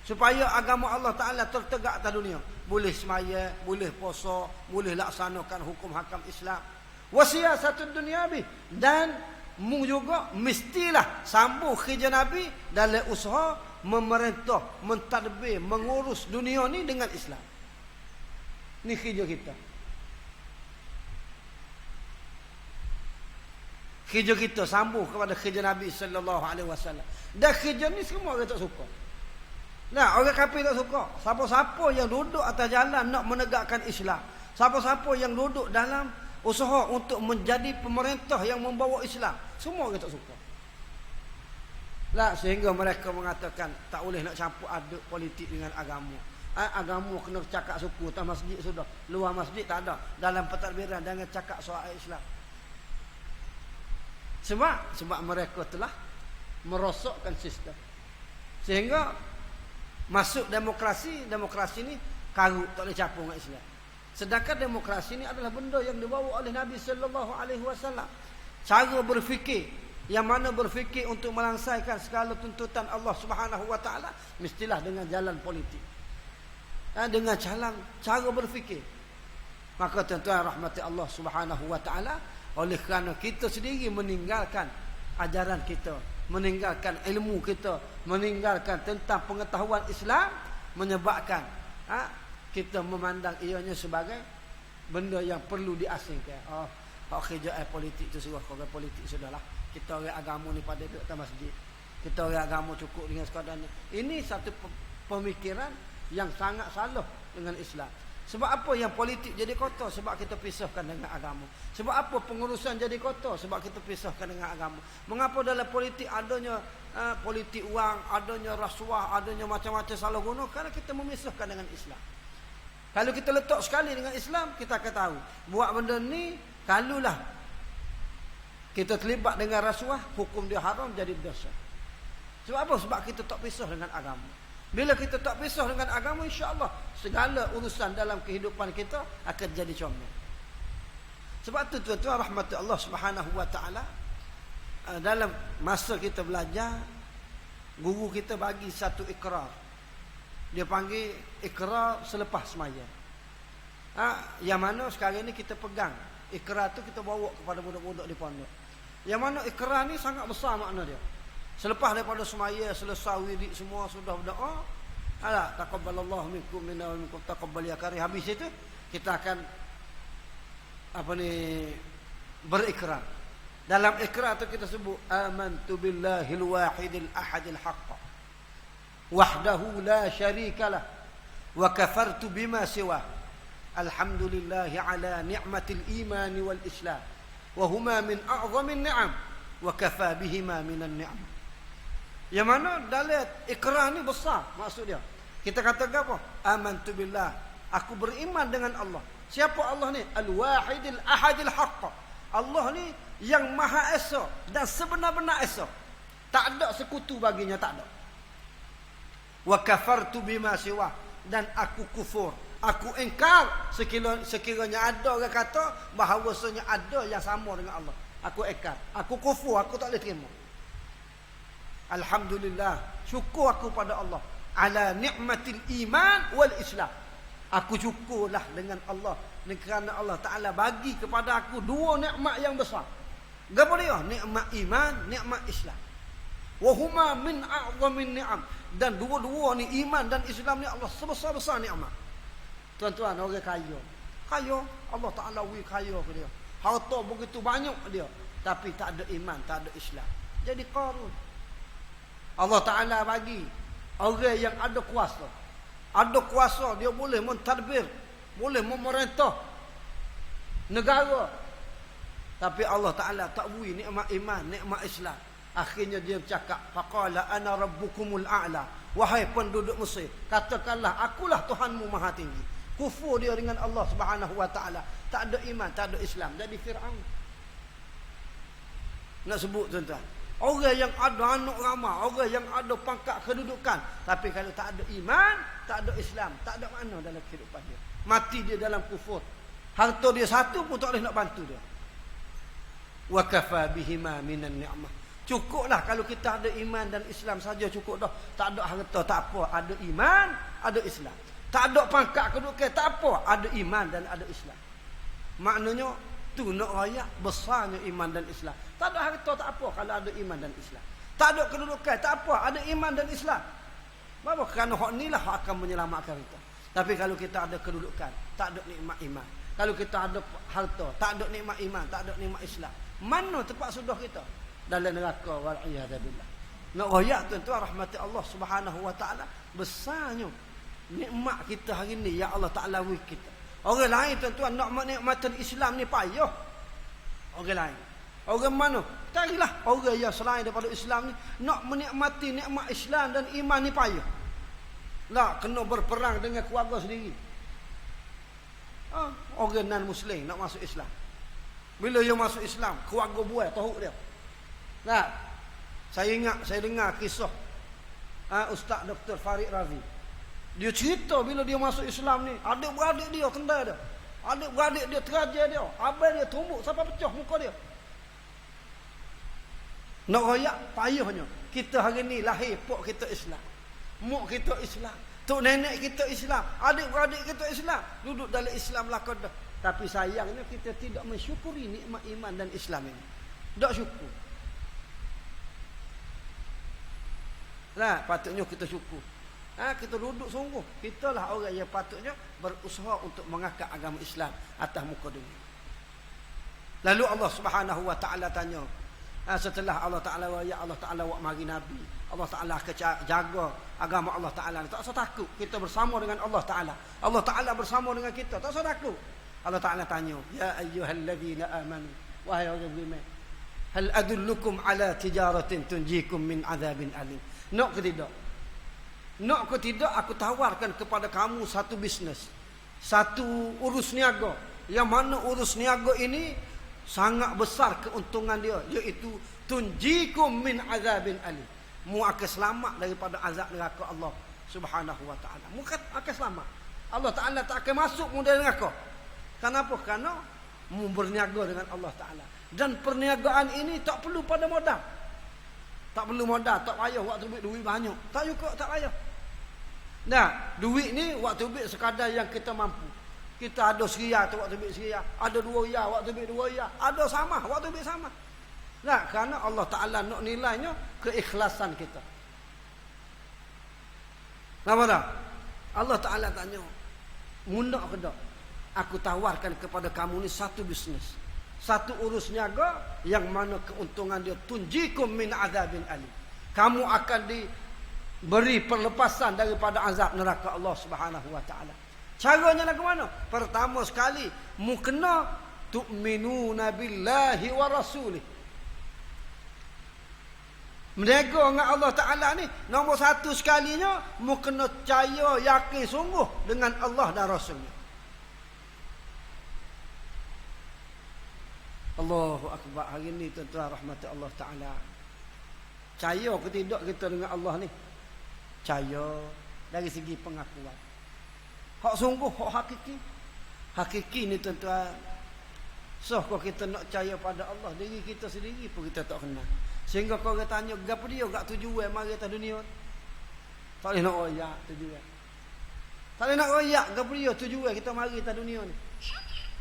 Supaya agama Allah Ta'ala tertegak atas dunia. Boleh semaya, boleh puasa, boleh laksanakan hukum hakam Islam. Wasiyasatud dunyabi, dan mu juga mestilah sambung kerja Nabi dalam usaha memerintah, mentadbir, mengurus dunia ni dengan Islam. Ni kerja kita. Kerja kita sambung kepada kerja Nabi sallallahu alaihi wasallam. Dan kerja ni semua orang tak suka. Nah, orang kafir tak suka. Siapa-siapa yang duduk atas jalan nak menegakkan Islam, siapa-siapa yang duduk dalam usaha untuk menjadi pemerintah yang membawa Islam, semua orang tak suka. Lah, sehingga mereka mengatakan tak boleh nak campur aduk politik dengan agama. Agama kena cakap suku, atas masjid sudah. Luar masjid tak ada. Dalam pentadbiran jangan cakap soal Islam. Sebab mereka telah merosakkan sistem. Sehingga masuk demokrasi ni karut, tak boleh campur dengan Islam. Sedangkan demokrasi ini adalah benda yang dibawa oleh Nabi sallallahu alaihi wasallam. Cara berfikir yang mana berfikir untuk melangsaikan segala tuntutan Allah Subhanahu wa Ta'ala mestilah dengan jalan politik. Dengan cara berfikir. Maka tuan-tuan rahmati Allah Subhanahu wa Ta'ala, oleh kerana kita sendiri meninggalkan ajaran kita, meninggalkan ilmu kita, meninggalkan tentang pengetahuan Islam, menyebabkan kita memandang ianya sebagai benda yang perlu diasingkan. Kerja politik tu suruh orang politik sudahlah. Kita orang agama ni pada duduk atas masjid. Kita orang agama cukup dengan sekadar ni. Ini satu pemikiran yang sangat salah dengan Islam. Sebab apa yang politik jadi kotor? Sebab kita pisahkan dengan agama. Sebab apa pengurusan jadi kotor? Sebab kita pisahkan dengan agama. Mengapa dalam politik adanya politik wang, adanya rasuah, adanya macam-macam salah guna? Kerana kita memisahkan dengan Islam. Kalau kita letak sekali dengan Islam, kita akan tahu buat benda ni, kalulah kita terlibat dengan rasuah, hukum dia haram, jadi dosa. Sebab apa? Sebab kita tak pisah dengan agama. Bila kita tak pisah dengan agama, insya-Allah segala urusan dalam kehidupan kita akan jadi comel. Sebab tu tuan-tuan rahmat Allah Subhanahu wa taala, dalam masa kita belajar, guru kita bagi satu ikrar. Dia panggil ikrar selepas sembahyang. Yang mana sekarang ni kita pegang. Ikrar tu kita bawa kepada budak-budak di pondok. Yang mana ikrar ni sangat besar makna dia. Selepas daripada semaya, selesai wirid semua, sudah berdoa, taqabbalallahu minkum minna wa minkum taqabbal ya karim. Habis itu kita akan berikrar. Dalam ikrar itu kita sebut amantu billahil wahidil ahadil haqq wahdahu la syarikalah wa kafartu bima siwah. Alhamdulillahi ala ni'matil imani wal islam wa huma min a'zamin ni'am wa kafa bihima minan ni'am. Yang mana dalam ikrar ni besar maksud dia. Kita katakan apa? Amantu billah, aku beriman dengan Allah. Siapa Allah ni? Al-wahidil ahadil haqq. Allah ni yang maha esa dan sebenar-benar esa. Tak ada sekutu baginya, tak ada. Wa kafartu bima siwah, dan aku kufur, aku engkar sekiranya ada orang kata bahawasanya ada yang sama dengan Allah. Aku engkar, aku kufur, aku tak boleh terima. Alhamdulillah, syukur aku pada Allah ala ni'matil iman wal islam. Aku syukurlah dengan Allah kerana Allah Ta'ala bagi kepada aku dua nikmat yang besar. Apa dia? Nikmat iman, nikmat Islam. Wa huma min a'zamin ni'am, dan dua-dua ni iman dan Islam ni Allah sebesar-besar nikmat. Tuan-tuan, orang kaya, Allah Ta'ala wi kaya ke dia. Harta begitu banyak dia, tapi tak ada iman, tak ada Islam. Jadi Qarun. Allah Ta'ala bagi orang yang ada kuasa. Ada kuasa, dia boleh mentadbir, boleh memerintah negara. Tapi Allah Ta'ala tak beri nikmat iman, nikmat Islam. Akhirnya dia bercakap, faqala ana rabbukumul a'la. Wahai penduduk Mesir, katakanlah akulah Tuhanmu maha tinggi. Kufur dia dengan Allah Subhanahu wa taala. Tak ada iman, tak ada Islam. Jadi Firaun. Nak sebut tuan-tuan, orang yang ada anak ramai, orang yang ada pangkat kedudukan, tapi kalau tak ada iman, tak ada Islam, tak ada makna dalam kehidupan dia. Mati dia dalam kufur. Harta dia satu pun tak boleh nak bantu dia. Wa kafa bihima minan ni'mah. Cukuplah kalau kita ada iman dan Islam saja, cukup dah. Tak ada harta tak apa, ada iman, ada Islam. Tak ada pangkat kedudukan tak apa, ada iman dan ada Islam. Maknanya tu nak rakyat besarnya iman dan Islam. Tak ada harta tak apa kalau ada iman dan Islam. Tak ada kedudukan tak apa, ada iman dan Islam. Kenapa? Kerana hak inilah hak akan menyelamatkan kita. Tapi kalau kita ada kedudukan, tak ada nikmat iman. Kalau kita ada harta, tak ada nikmat iman, tak ada nikmat Islam. Mana tempat sudah kita? Dalam neraka, wal'iyadzubillah. Nak rakyat tuan-tuan rahmati Allah Subhanahu wa taala, besarnya nikmat kita hari ni yang Allah Taala beri kita. Orang lain tuan-tuan nak menikmati Islam ni payah. Orang lain. Orang mana? Carilah orang yang selain daripada Islam ni nak menikmati nikmat Islam dan iman ni payah. Lah kena berperang dengan keluarga sendiri. Orang non-Muslim nak masuk Islam. Bila dia masuk Islam, keluarga buai tahu dia. Nah, saya dengar kisah Ustaz Dr. Farid Razi. Dia cerita bila dia masuk Islam ni, adik-beradik dia kendal dia. Adik-beradik dia terajar dia. Abang dia tumbuk sampai pecah muka dia. Nak royak payahnya. Kita hari ni lahir pok kita Islam. Mak kita Islam. Tok nenek kita Islam. Adik-beradik kita Islam. Duduk dalam Islam lah dah. Tapi sayangnya kita tidak mensyukuri nikmat iman dan Islam ini. Tak syukur. Lah, patutnya kita syukur. Kita duduk sungguh. Kita lah orang yang patutnya berusaha untuk mengangkat agama Islam atas muka dunia. Lalu Allah Subhanahu wa taala tanya, setelah Allah Taala buat mari nabi, Allah Taala akan jaga agama Allah Taala. Tak usah takut. Kita bersama dengan Allah Taala. Allah Taala bersama dengan kita. Tak usah takut. Allah Taala tanya, ya ayyuhallazina amanu, wahai orang beriman, hal adullukum ala tijaratin tunjikum min azabin alim. Nak ke tidak? Nak ke tidak, aku tawarkan kepada kamu satu bisnes, satu urus niaga, yang mana urus niaga ini sangat besar keuntungan dia, iaitu tunjikum min azabin alim. mu akan selamat daripada azab neraka Allah Subhanahu wa taala. Mu akan selamat. Allah Taala tak akan masuk mu dalam neraka. Kenapa? Karena mu berniaga dengan Allah Taala. Dan perniagaan ini tak perlu pada modal. Tak perlu modal, tak payah waktu duit banyak. Tak cukup, tak payah. Nah, duit ni waktu duit sekadar yang kita mampu. Kita ada RM1 tu waktu duit RM1, ada RM2 waktu duit RM2, ada sama waktu duit sama. Nah, kerana Allah Taala nak nilainya keikhlasan kita. Nampak tak? Allah Taala tanya, "Munak ke tak? Aku tawarkan kepada kamu ni satu bisnes. Satu urus niaga yang mana keuntungan dia tunjikum min azabin alim. Kamu akan diberi perlepasan daripada azab neraka Allah Subhanahu wa taala. Caranya lagu mana? Pertama sekali, mu kena tu'minuna billahi wa rasulih. Berniaga dengan Allah Taala ni nombor satu sekalinya mu kena percaya yakin sungguh dengan Allah dan Rasulnya. Allahu Akbar. Hari ni tuan-tuan rahmati Allah Ta'ala, percaya ke tidak kita dengan Allah ni? Percaya dari segi pengakuan. Hak sungguh, hak hakiki. Hakiki ni tuan-tuan, so kalau kita nak percaya pada Allah, diri kita sendiri pun kita tak kenal. Sehingga kau tanya, gapo dia gak tujuan mari atas dunia? Tak boleh nak royak tujuan. Tak boleh nak royak gapo dia tujuan kita mari atas dunia ni.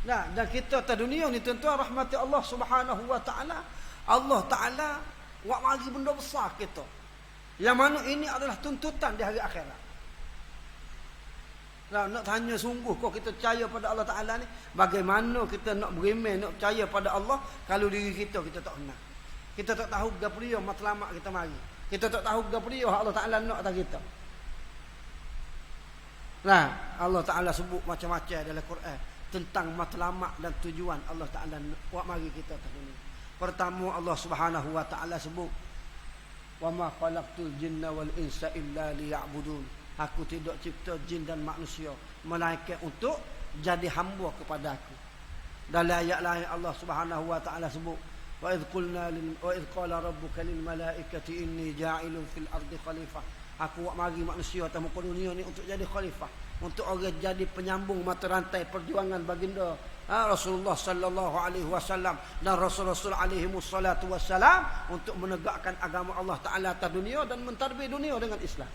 Nah, dan kita atas dunia ni tuan-tuan rahmati Allah Subhanahu wa taala, Allah Taala buat mari benda besar kita. Yang mana ini adalah tuntutan di hari akhirat. Nah, nak tanya sungguh kau kita percaya pada Allah Taala ni, bagaimana kita nak beriman, nak percaya pada Allah kalau diri kita tak kenal. Kita tak tahu gapo dia matlamat kita mari. Kita tak tahu gapo dia Allah Taala nak atas kita. Nah, Allah Taala sebut macam-macam dalam Quran tentang matlamat dan tujuan Allah Taala buat mari kita atas dunia. Pertama, Allah Subhanahu wa taala sebut, "Wa ma khalaqtul jinna wal insa illa liya'budun." Aku tidak cipta jin dan manusia melainkan untuk jadi hamba kepada aku. Dalam ayat lain Allah Subhanahu wa taala sebut, "Wa idh qala rabbuka lil malaikati inni ja'ilun fil ardi khalifah." Aku buat mari manusia atas muka dunia ni untuk jadi khalifah, untuk orang jadi penyambung mata rantai perjuangan baginda Rasulullah sallallahu alaihi wasallam dan rasul-rasul alaihi wassalatu wassalam, untuk menegakkan agama Allah Taala atas dunia dan mentadbir dunia dengan Islam.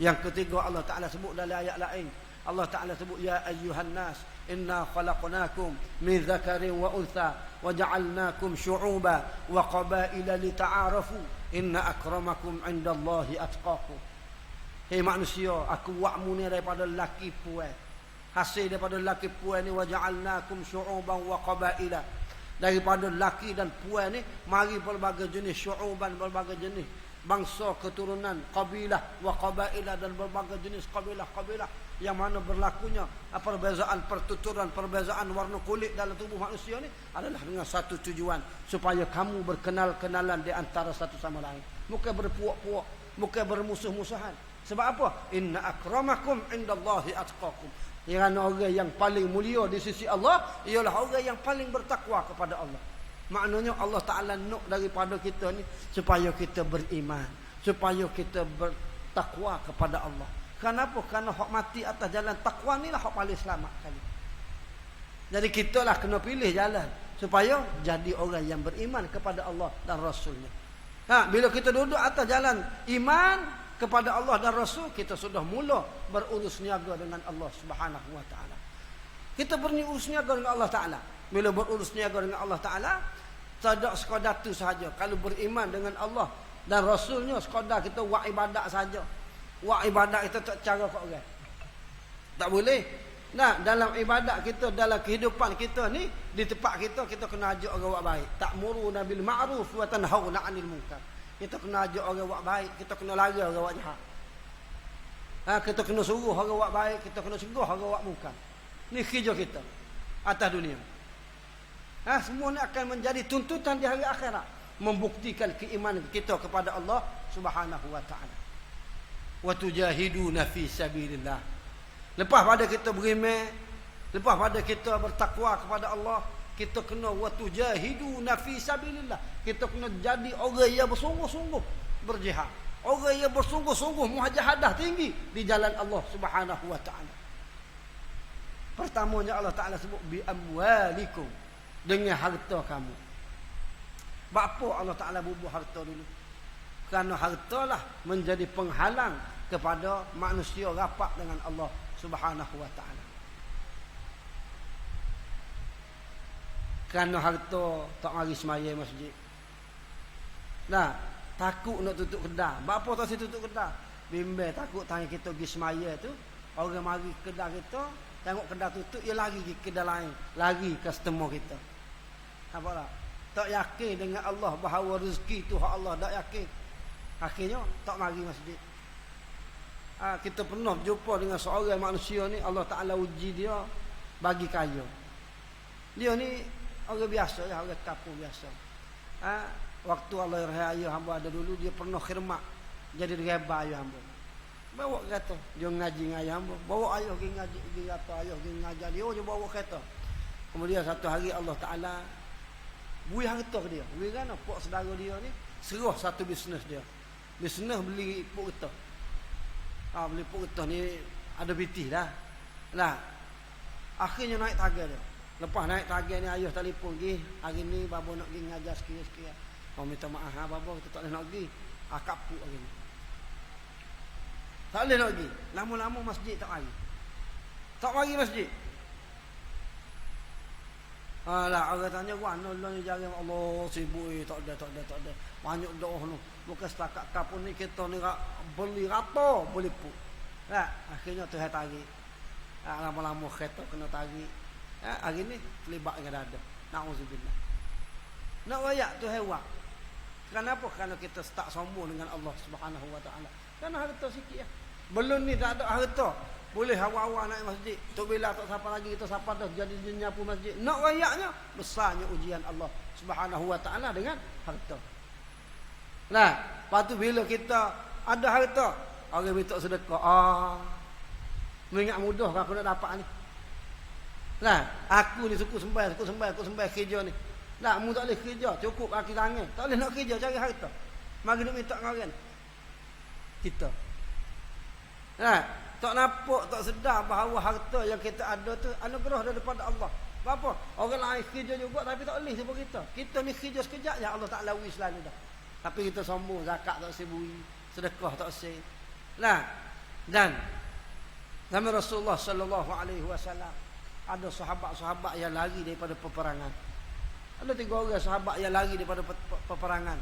Yang ketiga, Allah Taala sebut dalam ayat lain, Allah Taala sebut, "Ya ayyuhan nas inna khalaqnakum min dzakarin wa untha wa ja'alnakum syu'uban wa qabaila lita'arafu inna akramakum 'indallahi atqakum." Hei manusia, aku buatmu ni daripada lelaki puan. Hasil daripada lelaki puan ni, wa ja'alnakum syu'uban wa qabaila. Daripada lelaki dan puan ni mari berbagai jenis syu'uban, berbagai jenis bangsa keturunan, kabilah wa qabaila, dan berbagai jenis kabilah-kabilah yang mana berlakunya perbezaan pertuturan, perbezaan warna kulit dalam tubuh manusia ni adalah dengan satu tujuan, supaya kamu berkenal-kenalan di antara satu sama lain. Bukan berpuak-puak, bukan bermusuh-musuhan. Sebab apa? Inna akramakum indallahi atqakum. Kerana orang yang paling mulia di sisi Allah ialah orang yang paling bertakwa kepada Allah. Maknanya Allah Ta'ala nak daripada kita ni supaya kita beriman, supaya kita bertakwa kepada Allah. Kenapa? Kerana hak mati atas jalan takwa ni lah hak paling selamat kali. Jadi kita lah kena pilih jalan supaya jadi orang yang beriman kepada Allah dan Rasulnya. Bila kita duduk atas jalan iman kepada Allah dan Rasul, kita sudah mula berurus niaga dengan Allah Subhanahu wa taala. Kita berurus niaga dengan Allah Taala. Bila berurus niaga dengan Allah Taala, tidak sekadar tu sahaja. Kalau beriman dengan Allah dan Rasulnya, sekadar kita buat ibadat saja. Buat ibadat kita tak cara kat orang. Tak boleh. Nah, dalam ibadat kita, dalam kehidupan kita ni, di tempat kita, kita kena ajak orang buat baik. Ta'muruna bil ma'ruf wa tanhauna 'anil munkar. Kita kena ajak orang buat baik, kita kena larang orang buat jahat. Kita kena suruh orang buat baik, kita kena cegah orang buat munkar. Ni kerja kita atas dunia. Semua ni akan menjadi tuntutan di hari akhirat, membuktikan keimanan kita kepada Allah Subhanahu wa taala. Wa tujahiduna fi sabilillah. Lepas pada kita beriman, lepas pada kita bertakwa kepada Allah, kita kena wa tujahiduna fi sabilillah. Kita kena jadi orang yang bersungguh-sungguh berjihad. Orang yang bersungguh-sungguh mujahadah tinggi di jalan Allah Subhanahu wa taala. Pertamanya Allah Taala sebut bi amwalikum, dengan harta kamu. Bapa Allah Taala bubuh harta dulu. Kerana hartalah menjadi penghalang kepada manusia rapat dengan Allah Subhanahu wa taala. Kerana harta tak mari semaya masjid. Nah, takut nak tutup kedai. Bapa tak si tutup kedai. Bimbang takut tanya kita pergi semaya tu, orang mari kedai kita, tengok kedai tutup, dia lari pergi kedai lain, lari customer kita. Apa tak? Tak yakin dengan Allah bahawa rezeki tu hak Allah, tak yakin. Akhirnya tak mari masjid. Kita pernah jumpa dengan seorang manusia ni, Allah Taala uji dia bagi kaya. Dia ni orang biasa, orang kampung biasa. Waktu Allah raya hamba ada dulu, dia pernah khidmat jadi direba ayah hamba. Bawa kereta, dia ngaji dengan ayah hamba. Bawa ayah pergi ngaji, pergi apa ayah pergi ngajar dia, dia bawa kereta. Kemudian satu hari Allah Taala bui harta ke dia. Bui kan pak saudara dia ni serah satu bisnes dia. Bisnes beli pok kereta. Beli pok kereta ni ada bitih dah. Nah, akhirnya naik taga dia. Lepas naik taga ni ayah telefon pergi, hari ni babo nak pergi ngajar sikit-sikit. Kau minta maaf babo, kita tak boleh nak pergi. Kapuk hari ni. Tak boleh nak pergi. Lama-lama masjid tak mari. Tak mari masjid. Lah orang tanya gua Allah ni jaga Allah sibuk tak ada. Banyak doa tu. Bukan setakat kapun ni kita ni beli rata boleh pun. Akhirnya Tuhan tarik. Lama-lama kereta kena tarik. Hari ni terlibat dengan dada. Nauzubillah. Nak wayak Tuhan buat. Kenapa? Kerana kita tak sombong dengan Allah Subhanahu wa taala. Kerana harta sikit ya. Belum ni tak ada harta. Boleh awal-awal naik masjid. Tok bila tak siapa lagi kita siapa dah jadi nyapu masjid. Nak rayaknya besarnya ujian Allah Subhanahu wa taala dengan harta. Nah, lepas tu bila kita ada harta, orang minta sedekah. Mengingat mudah aku nak dapat ni. Nah, aku ni suku sembahyang kerja ni. Nah, mu tak boleh kerja, cukup kaki tangan. Tak boleh nak kerja cari harta. Mari nak minta dengan orang. Kita. Nah, tak nampak, tak sedar bahawa harta yang kita ada tu anugerah daripada Allah. Apa? Orang lain kerja juga tapi tak boleh sebab kita. Kita ni kerja sekejap je Allah Taala wis selalu dah. Tapi kita sombong, zakat tak sebui, sedekah tak se. Nah, dan zaman Rasulullah sallallahu alaihi wasallam ada sahabat-sahabat yang lari daripada peperangan. Ada 3 orang sahabat yang lari daripada peperangan.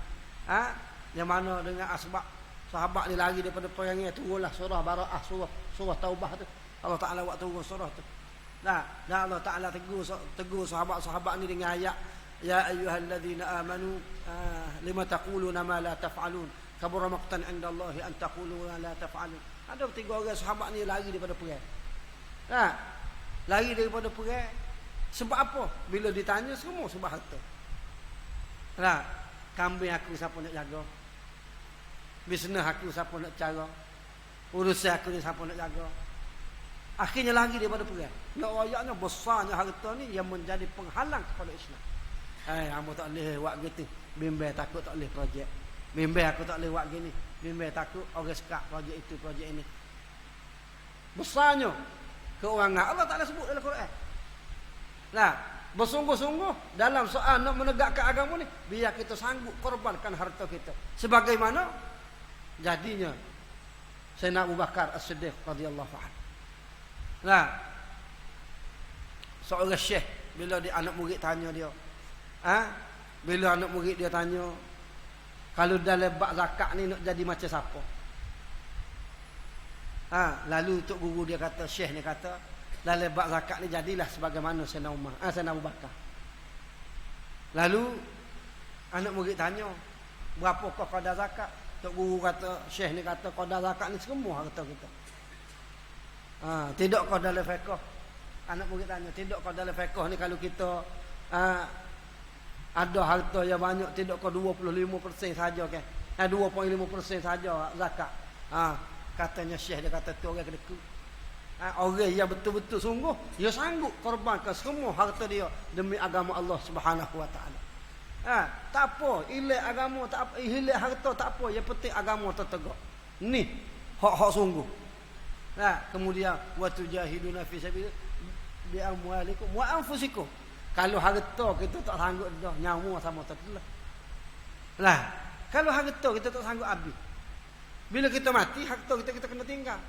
Yang mana dengan asbab sahabat ni lari daripada peperangan, turunlah surah Baraah, surah Taubah tu. Allah Taala buat turun surah tu. Nah, dan Allah Taala tegur sahabat-sahabat ni dengan ayat ya ayyuhalladzina amanu lima taquluna ma la taf'alun kabura maqtan 'indallahi an taqulu la taf'alun. Ada 3 orang sahabat ni lari daripada perang. Nah, lari daripada perang sebab apa? Bila ditanya semua sebab harta. Nah, kambing aku siapa nak jaga? Bisnes aku siapa nak cara? Urusan aku ni siapa nak jaga? Akhirnya lagi daripada perang. Nak ayatnya besarnya harta ni yang menjadi penghalang kepada Islam. Hamba tak boleh buat gitu. Bimbang takut tak boleh projek. Bimbang aku tak boleh buat gini. Bimbang takut orang sekat projek itu, projek ini. Besarnya keuangan Allah Taala sebut dalam Quran. Nah, bersungguh-sungguh dalam soal nak menegakkan agama ni, biar kita sanggup korbankan harta kita. Sebagaimana jadinya Sayyidina Abu Bakar As-Siddiq radhiyallahu anhu. Nah, seorang syekh bila dia anak murid tanya dia, bila anak murid dia tanya, kalau dalam bab zakat ni nak jadi macam siapa? Lalu tok guru dia kata, syekh ni kata, dalam bab zakat ni jadilah sebagaimana Sayyidina Abu Bakar. Lalu anak murid tanya, berapakah qadar zakat? Tok guru kata, syekh ni kata qadar zakat ni semua harta kita. Tidak qadar fiqh. Anak murid tanya, tidak qadar fiqh ni kalau kita ada harta yang banyak, tidak ke 25% saja kan? 2.5% saja zakat. Katanya syekh dia kata tu orang kedeku. Orang yang betul-betul sungguh, dia sanggup korbankan semua harta dia demi agama Allah Subhanahu wa taala. Tak apa, hilang agama tak apa, hilang harta tak apa, yang penting agama tertegak. Ni hak sungguh. Kemudian wa tujahiduna fi sabilillah bi amwalikum wa anfusikum. Kalau harta kita tak sanggup dah, nyawa sama tertelah. Kalau harta kita tak sanggup habis. Bila kita mati, harta kita kena tinggal.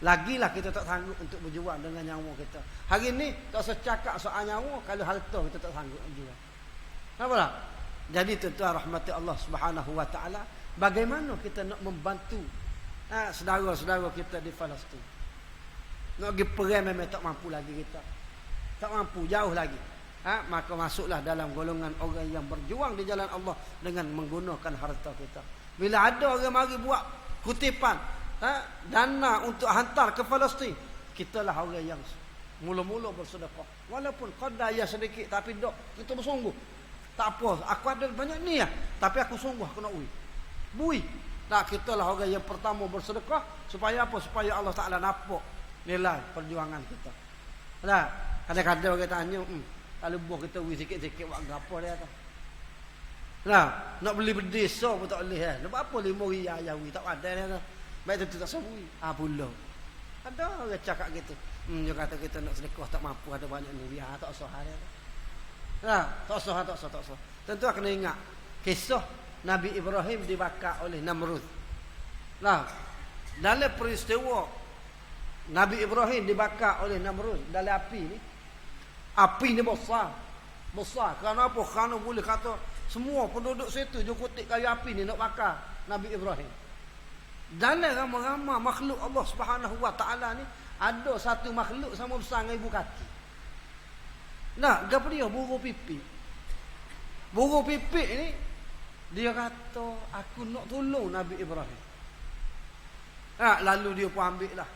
Lagilah kita tak sanggup untuk berjuang dengan nyawa kita. Hari ni tak usah cakap soal nyawa, kalau harta kita tak sanggup berjuang. Nampak tak? Jadi tuan-tuan rahmati Allah Subhanahu wa taala, bagaimana kita nak membantu saudara-saudara kita di Palestin. Nak pergi perang memang tak mampu lagi kita. Tak mampu, jauh lagi. Maka masuklah dalam golongan orang yang berjuang di jalan Allah dengan menggunakan harta kita. Bila ada orang mari buat kutipan dana untuk hantar ke Palestin, kitalah orang yang mula-mula bersedekah. Walaupun qadaya sedikit, tapi dok kita bersungguh. Tak apa, aku ada banyak ni tapi aku sungguh aku nak bui. Tak, kitalah orang yang pertama bersedekah. Supaya apa? Supaya Allah Ta'ala nampak nilai perjuangan kita. Kadang-kadang orang tanya, kalau buah kita bui sikit-sikit buat apa dia kata. Nak beli berdesa pun tak boleh. Nak buat apa 5 riyal yawi tak ada dia. Baik tu tak sebui. Pula. Ada orang cakap gitu. Dia kata kita nak sedekah tak mampu, ada banyak ni. Tak usah dia. Tak usah. Tentu kena ingat kisah Nabi Ibrahim dibakar oleh Namrud. Dalam peristiwa Nabi Ibrahim dibakar oleh Namrud dalam api ni. Api ni besar. Kerana apa? Kerana boleh kata semua penduduk situ je kutip kayu api ni nak bakar Nabi Ibrahim. Dalam ramai-ramai makhluk Allah Subhanahu wa taala ni, ada satu makhluk sama besar dengan ibu kaki. Gapo dia? Burung pipik. Burung pipik ni dia kata aku nak tolong Nabi Ibrahim. Lalu dia pun ambil lah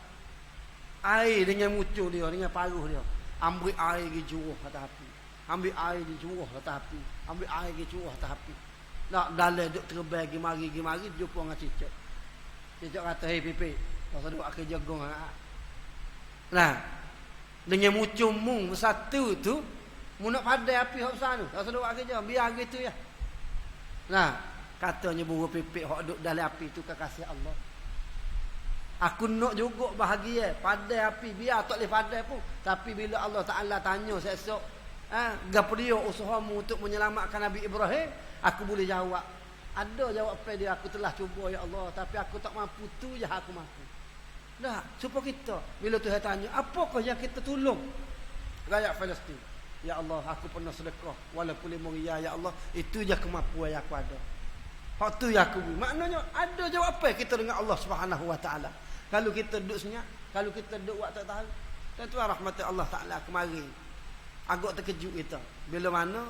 air dengan mucur dia, dengan paruh dia. Ambil air pergi curah atas api. Ambil air di curah atas api. Ambil air pergi curah atas api. Dalam duk terbang pergi mari jumpa dengan cicak. Cicak kata, "Hei pipik, pasal duk akhir jagung." Dengan mucur mung satu tu, mu nak padai api hak besar tu. Pasal duk akhir jagung, biar gitu ya. Katanya burung pipik hak duk dalam api tu kekasih Allah. Aku nak juga bahagia padai api, biar tak boleh padai pun. Tapi bila Allah Ta'ala tanya esok, gapo dia usahamu untuk menyelamatkan Nabi Ibrahim, aku boleh jawab. Ada jawapan dia, aku telah cuba ya Allah, tapi aku tak mampu, tu je aku mampu. Supaya kita bila Tuhan tanya, apakah yang kita tolong rakyat Palestin? Ya Allah, aku pernah sedekah walaupun 5 riyal ya Allah, itu je kemampuan yang aku ada. Hak tu yang aku beri. Maknanya ada jawapan kita dengan Allah Subhanahu wa taala. Kalau kita duduk senyap, kalau kita duduk buat tak tahu. Tuan-tuan rahmat Allah Ta'ala kemari. Agak terkejut kita. Bila mana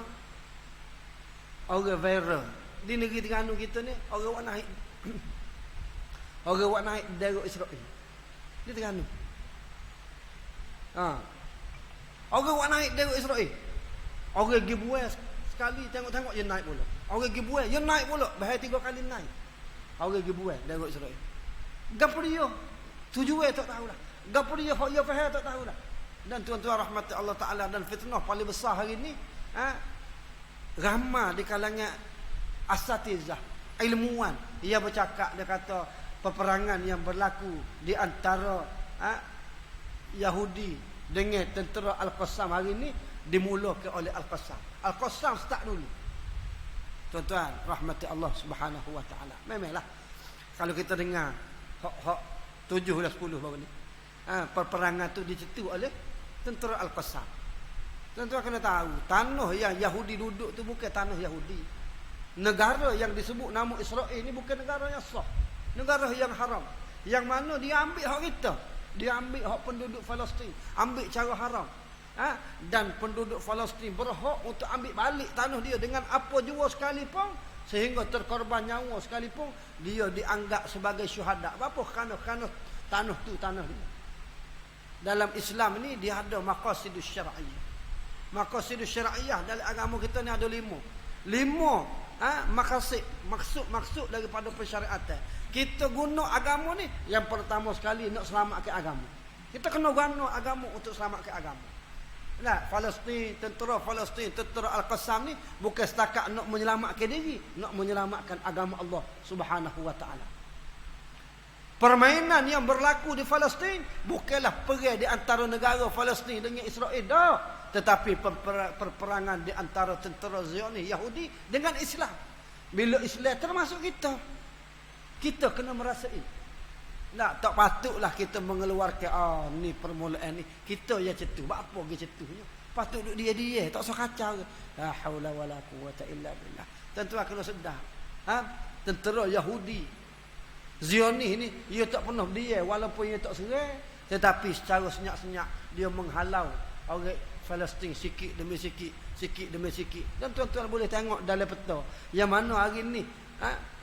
orang viral di negeri Terengganu kita ni, orang buat naik daerah Israel. Di Terengganu. Orang buat naik daerah Israel. Orang pergi buai sekali tengok-tengok dia naik pula. Orang pergi buai, dia naik pula. Bahaya 3 kali naik. Orang pergi buai daerah Israel. Gapo dia? Tujuan tak tahulah. Gapo dia hak dia faham tak tahulah. Dan tuan-tuan rahmat Allah Ta'ala, dan fitnah paling besar hari ni, ramai di kalangan asatizah, ilmuwan, ia bercakap, dia kata peperangan yang berlaku di antara Yahudi dengan tentera Al-Qassam hari ni dimulakan oleh Al-Qassam. Al-Qassam start dulu. Tuan-tuan rahmati Allah Subhanahu wa taala. Memanglah kalau kita dengar hak 7 dan 10 baru ni, perperangan tu dicetus oleh tentera Al-Qassam. Tuan-tuan kena tahu, tanah yang Yahudi duduk tu bukan tanah Yahudi. Negara yang disebut nama Israel ni bukan negara yang sah. Negara yang haram. Yang mana dia ambil hak kita. Dia ambil hak penduduk Palestin, ambil cara haram. Dan penduduk Palestin berhak untuk ambil balik tanah dia dengan apa jua sekalipun, sehingga terkorban nyawa sekalipun, dia dianggap sebagai syuhada. Apa? Kerana tanah tu tanah dia. Dalam Islam ni dia ada maqasidus syar'iyah. Maqasidus syar'iyah dalam agama kita ni ada 5 maksud daripada pensyariatan. Kita guna agama ni, yang pertama sekali nak selamatkan agama. Kita kena guna agama untuk selamatkan agama. Nah, Palestin, tentera Al-Qassam ni bukan setakat nak menyelamatkan diri, nak menyelamatkan agama Allah Subhanahu wa taala. Permainan yang berlaku di Palestin bukanlah perang di antara negara Palestin dengan Israel dah, tetapi perperangan di antara tentera Zionis Yahudi dengan Islam. Bila Islam termasuk kita kena merasai. Nah, tak patutlah kita mengeluarkan ni permulaan ni. Kita yang cetu. Buat apa pergi cetunya? Patut duduk dia tak usah kacau. La haula wala quwata illa billah. Tentu kena sedar. Tentera Yahudi Zionis ni dia tak pernah dia walaupun dia tak serai, tetapi secara senyap-senyap dia menghalau orang Palestin sikit demi sikit. Dan tuan-tuan boleh tengok dalam peta yang mana hari ni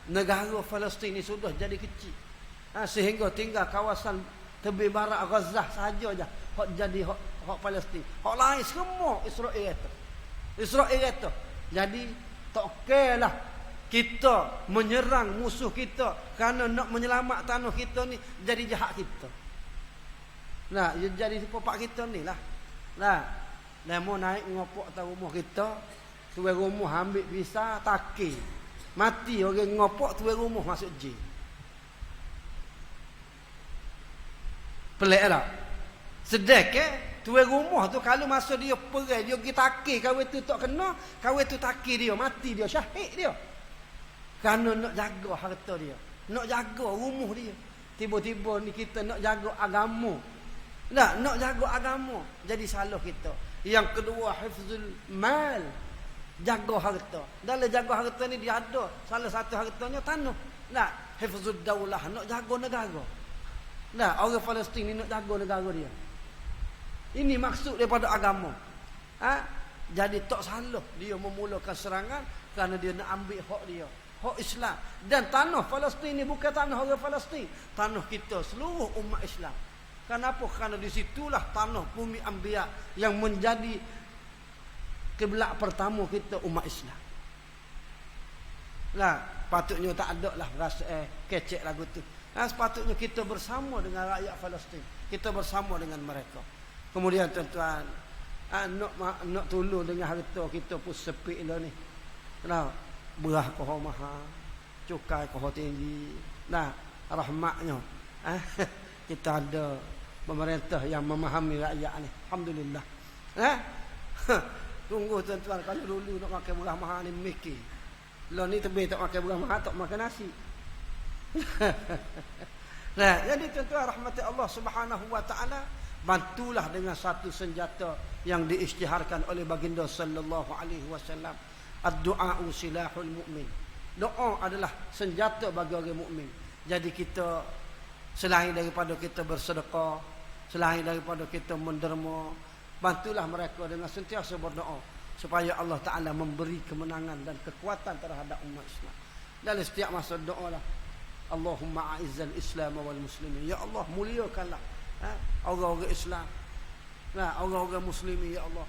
negara Palestin ni sudah jadi kecil. Sehingga tinggal kawasan tepi barat Gaza sahaja je hak jadi hak Palestin. Hak lain semua Israel itu. Jadi tak okeylah kita menyerang musuh kita kerana nak menyelamat tanah kita ni, jadi jahat kita. Nah, jadi popak kita ni lah. Nah, mau naik ngopok atas rumah kita, tuan rumah ambil pisau takir. Mati orang ngopok, tuan rumah masuk jin. Pelik tak? Sedek tuan rumah tu kalau masa dia perang, dia pergi takir, kawan tu tak kena, kawan tu takir dia, mati dia, syahid dia. Kerana nak jaga harta dia, nak jaga rumah dia. Tiba-tiba ni kita nak jaga agama. Nak jaga agama, jadi salah kita. Yang kedua, hifzul mal, jaga harta. Dalam jaga harta ni dia ada salah satu hartanya tanah. Hifzul daulah, nak jaga negara. Orang Palestin ni nak jaga negara dia. Ini maksud daripada agama. Jadi tak salah dia memulakan serangan kerana dia nak ambil hak dia, hak Islam. Dan tanah Palestin ni bukan tanah orang Palestin, tanah kita seluruh umat Islam. Kenapa? Kerana di situlah tanah bumi Anbiya yang menjadi kiblat pertama kita umat Islam. Patutnya tak ada lah rasa kecek lagu tu. Sepatutnya kita bersama dengan rakyat Palestin, kita bersama dengan mereka. Kemudian tuan-tuan, nak tolong dengan harta kita pun sepi lah ni. Berah koh mahal, cukai koh tinggi. Rahmatnya kita ada pemerintah yang memahami rakyat ni. Alhamdulillah. Tunggu tuan-tuan, kalau dulu nak makan berah mahal ni mikir. Lah ni tebih tak makan berah mahal, tak makan nasi. Jadi tuan-tuan rahmati Allah Subhanahu wa taala, bantulah dengan satu senjata yang diisytiharkan oleh baginda sallallahu alaihi wasallam. Ad-du'a'u silahul mu'min. Doa adalah senjata bagi orang mukmin. Jadi kita selain daripada kita bersedekah, selain daripada kita menderma, bantulah mereka dengan sentiasa berdoa supaya Allah Taala memberi kemenangan dan kekuatan terhadap umat Islam. Dalam setiap masa doalah, Allahumma a'izzal Islam wal muslimin. Ya Allah, muliakanlah orang-orang Islam. Orang-orang muslimin ya Allah.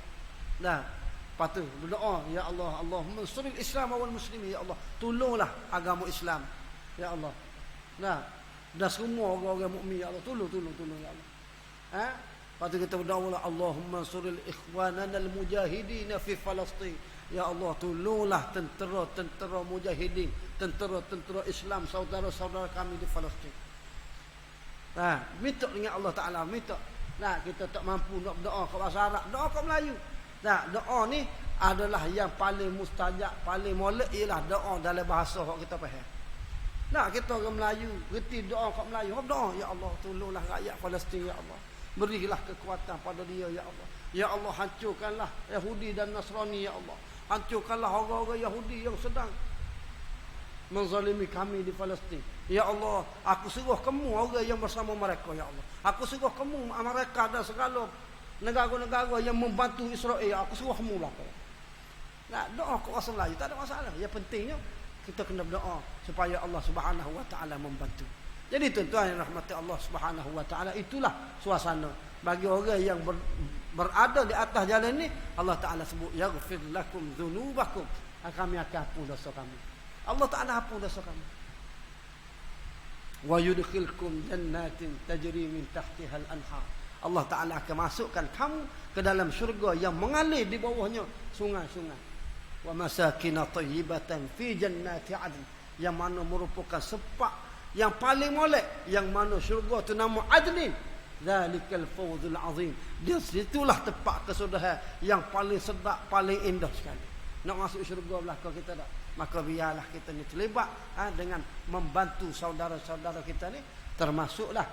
Patut berdoa, ya Allah, Allahumma ansuril Islam wal muslimin. Ya Allah, tolonglah agama Islam. Ya Allah. Dan semua orang-orang mukmin ya Allah, tolong ya Allah. Patut kita berdoa, Allahumma ansuril ikhwanana al mujahidin fi Palestin. Ya Allah, tolonglah tentera mujahidin, tentera Islam, saudara-saudara kami di Palestin. Minta dengan Allah Ta'ala, minta. Kita tak mampu nak berdoa ke bahasa Arab, doa ke Melayu. Doa ni adalah yang paling mustajab, paling molek ialah doa dalam bahasa yang kita faham. Kita orang Melayu, reti doa ke Melayu, doa, ya Allah, tolonglah rakyat Palestin ya Allah. Berilah kekuatan pada dia ya Allah. Ya Allah, hancurkanlah Yahudi dan Nasrani ya Allah. Hancurkanlah orang-orang Yahudi yang sedang menzalimi kami di Palestin. Ya Allah, aku suruh kamu orang yang bersama mereka ya Allah. Aku suruh kamu mereka dan segala negara-negara yang membantu Israel. Aku suruh kamu lah. Doa ke bahasa Melayu tak ada masalah. Yang pentingnya kita kena berdoa supaya Allah Subhanahu wa taala membantu. Jadi tuan-tuan yang rahmati Allah Subhanahu wa taala, itulah suasana bagi orang yang berada di atas jalan ni. Allah Taala sebut yaghfir lakum dzunubakum, kami akan hapus dosa kamu. Allah Taala hapus dosa kamu. Wa yudkhilkum jannatin tajri min tahtiha al-anhar. Allah Ta'ala akan masukkan kamu ke dalam syurga yang mengalir di bawahnya sungai-sungai. Wa masakin thayyibatan fi jannati adn, yang mana merupakan sepak yang paling molek, yang mana syurga tu nama Adnin. Zalikal fawzul azim. Dia situlah tempat kesudahan yang paling sedap, paling indah sekali. Nak masuk syurga belaka kita tak? Maka biarlah kita ni terlibat dengan membantu saudara-saudara kita ni, termasuklah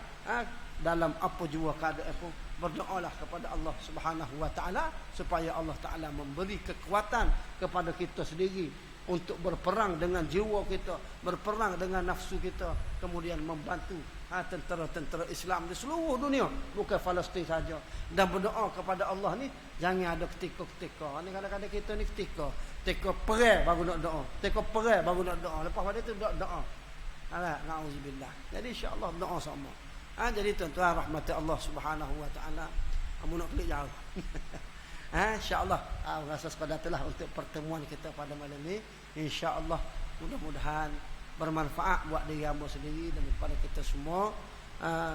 dalam apa jua keadaan pun berdoalah kepada Allah Subhanahu wa taala supaya Allah Taala memberi kekuatan kepada kita sendiri untuk berperang dengan jiwa kita, berperang dengan nafsu kita, kemudian membantu tentera-tentera Islam di seluruh dunia, bukan Palestin saja. Dan berdoa kepada Allah ni jangan ada ketika-ketika. Ni kadang-kadang kita ni ketika perang baru nak doa, ketika perang baru nak doa, lepas pada tu doa. Na'udzubillah. Jadi insya-Allah doa sama. Jadi tuan-tuan rahmat Allah Subhanahu wa taala, amun nak klik jauh. Insya-Allah rasa sekadar itulah untuk pertemuan kita pada malam ni. Insya-Allah mudah-mudahan bermanfaat buat diri hamba sendiri dan kepada kita semua,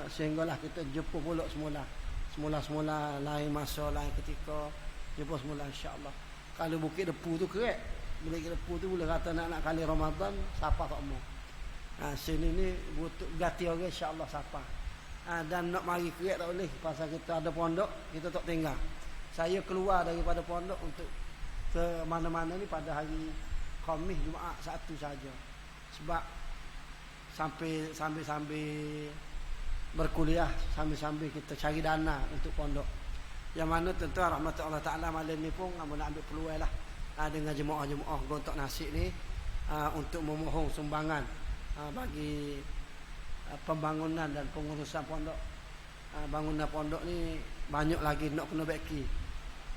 sehinggalah kita jumpa pula semula lain masa, lain ketika jumpa semula insya-Allah. Kalau Bukit Depu tu kerek, Bukit Depu tu boleh kata nak kali Ramadan siapa tak mau. Sini ni butuh gati orang insya-Allah siapa. Dan nak mari kerek tak boleh pasal kita ada pondok, kita tak tinggal. Saya keluar daripada pondok untuk ke mana-mana ni pada hari Khamis, Jumaat satu saja. Sebab sambil berkuliah, sambil kita cari dana untuk pondok. Yang mana tentu rahmat Allah Taala malam ni pun nak ambil peluang lah dengan jemaah-jemaah gontok nasi ni untuk memohon sumbangan bagi pembangunan dan pengurusan pondok. Bangunan pondok ni banyak lagi nak kena baiki.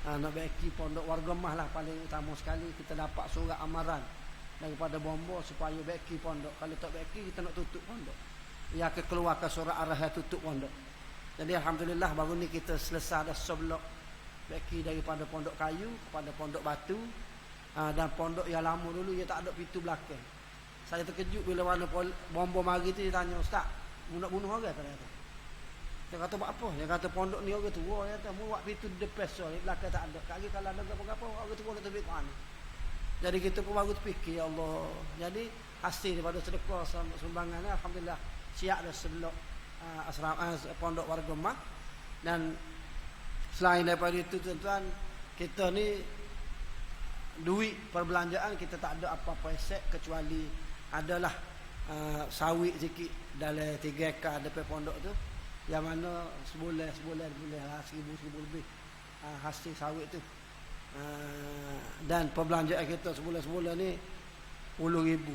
Nak baiki pondok warga mah lah paling utama sekali. Kita dapat surat amaran daripada Bombo supaya baiki pondok. Kalau tak baiki kita nak tutup pondok. Ya keluarkan surat arahan tutup pondok. Jadi alhamdulillah baru ni kita selesai dah seblok baiki daripada pondok kayu kepada pondok batu. Dan pondok yang lama dulu dia tak ada pintu belakang. Saya terkejut bila mana Bombo mari tu dia tanya, "Ustaz, mu nak bunuh orang tak?" Dia kata buat apa? Dia kata pondok ni orang tua, dia kata mu buat pintu depan so, belakang tak ada. Kali kalau ada apa-apa orang tua nak terbit Quran. Jadi kita pun baru terfikir, ya Allah. Jadi hasil daripada sedekah sumbangan ni alhamdulillah siap dah seblok asrama pondok warga mak. Dan selain daripada itu tuan-tuan, kita ni duit perbelanjaan kita tak ada apa-apa aset kecuali adalah sawit sikit dalam 3 ekar depan pondok tu, yang mana sebulan boleh lah 1000 lebih hasil sawit tu. Dan perbelanjaan kita sebulan ni 10,000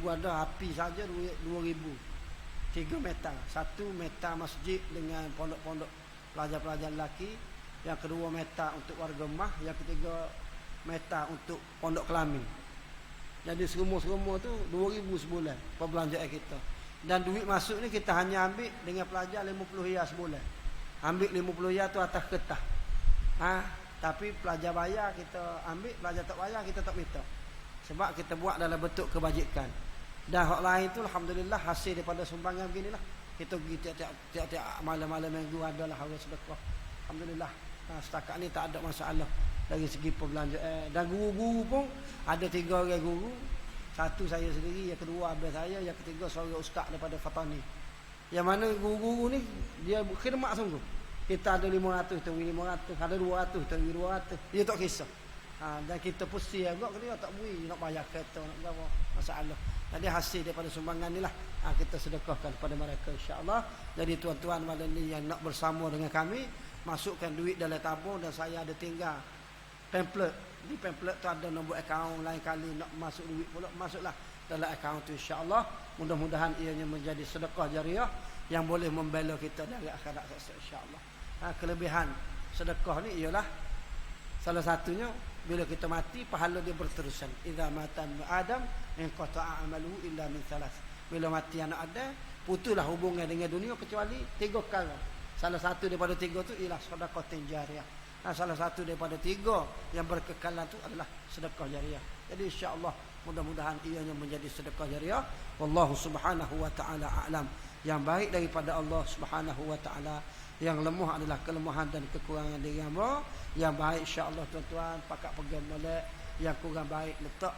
ada api saja 2,000. 3 meter, 1 meter masjid dengan pondok-pondok pelajar-pelajar lelaki, yang kedua meter untuk warga mah, yang ketiga meter untuk pondok kelamin. Jadi semua tu 2,000 sebulan perbelanjaan kita. Dan duit masuk ni kita hanya ambil dengan pelajar 50 riyal sebulan. Ambil 50 riyal tu atas kertas. Tapi pelajar bayar kita ambil, pelajar tak bayar kita tak minta. Sebab kita buat dalam bentuk kebajikan. Dan hak lain tu alhamdulillah hasil daripada sumbangan beginilah. Kita pergi tiap-tiap malam-malam minggu adalah hari sedekah. Alhamdulillah. Setakat ni tak ada masalah dari segi perbelanjaan. Dan guru-guru pun ada 3 orang guru. Satu saya sendiri, yang kedua abang saya, yang ketiga seorang ustaz daripada Fatani. Yang mana guru-guru ni dia khidmat sungguh. Kita ada 500, tu 500, ada 200, tu 200. Dia tak kisah. Dan kita pusing agak dia tak beri nak bayar kereta nak berapa masalah. Jadi hasil daripada sumbangan ni lah kita sedekahkan kepada mereka insya-Allah. Jadi tuan-tuan malam ni yang nak bersama dengan kami, masukkan duit dalam tabung, dan saya ada tinggal pamphlet. Di pamphlet tu ada nombor akaun, lain kali nak masuk duit pula masuklah dalam akaun tu insya-Allah. Mudah-mudahan ianya menjadi sedekah jariah yang boleh membela kita dari akhirat insya-Allah. Kelebihan sedekah ni ialah salah satunya bila kita mati pahala dia berterusan. Idza mata Adam inqata'a amaluhu illa min thalath. Bila mati anak Adam, putuslah hubungan dengan dunia kecuali 3 perkara. Salah satu daripada 3 tu ialah sedekah jariah. Salah satu daripada 3 yang berkekalan tu adalah sedekah jariah. Jadi insya-Allah mudah-mudahan ianya menjadi sedekah jariah. Wallahu subhanahu wa ta'ala a'lam. yang baik daripada Allah Subhanahu wa taala. Yang lemah adalah kelemahan dan kekurangan diri hamba. Yang baik insya-Allah tuan-tuan pakak pegang molek, yang kurang baik letak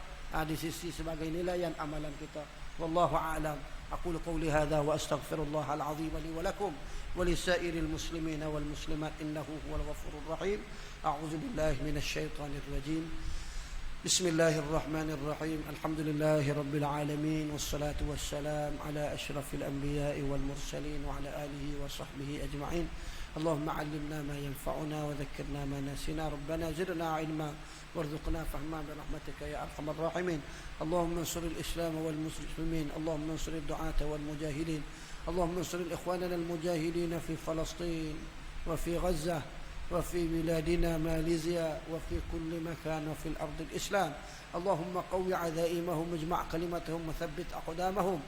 di sisi sebagai nilaian amalan kita. Wallahu a'lam. Aqulu qawli hadha wa astaghfirullah al-azim li wa lakum wa li sa'iril muslimin wal muslimat innahu huwal ghafurur rahim. A'udzu billahi minasy syaithanir rajim. Bismillahirrahmanirrahim. Alhamdulillahi rabbil alamin wassalatu wassalamu ala asyrafil anbiya'i wal mursalin wa ala alihi wa sahbihi ajma'in. Allahumma 'allimna ma yanfa'una wa dhakkirna ma nasina. Rabbana zidna 'ilma warzuqna fahma bi rahmatika ya arhamar rahimin. Allahumma ansuril islam wal muslimin. Allahumma ansurid du'ata wal mujahidin. Allahumma ansuril ikhwanana al mujahidin fi Palestin wa fi Gaza وفي بلادنا ماليزيا وفي كل مكان وفي الأرض الإسلام. اللهم قوي عزائمهم واجمع كلمتهم وثبت أقدامهم.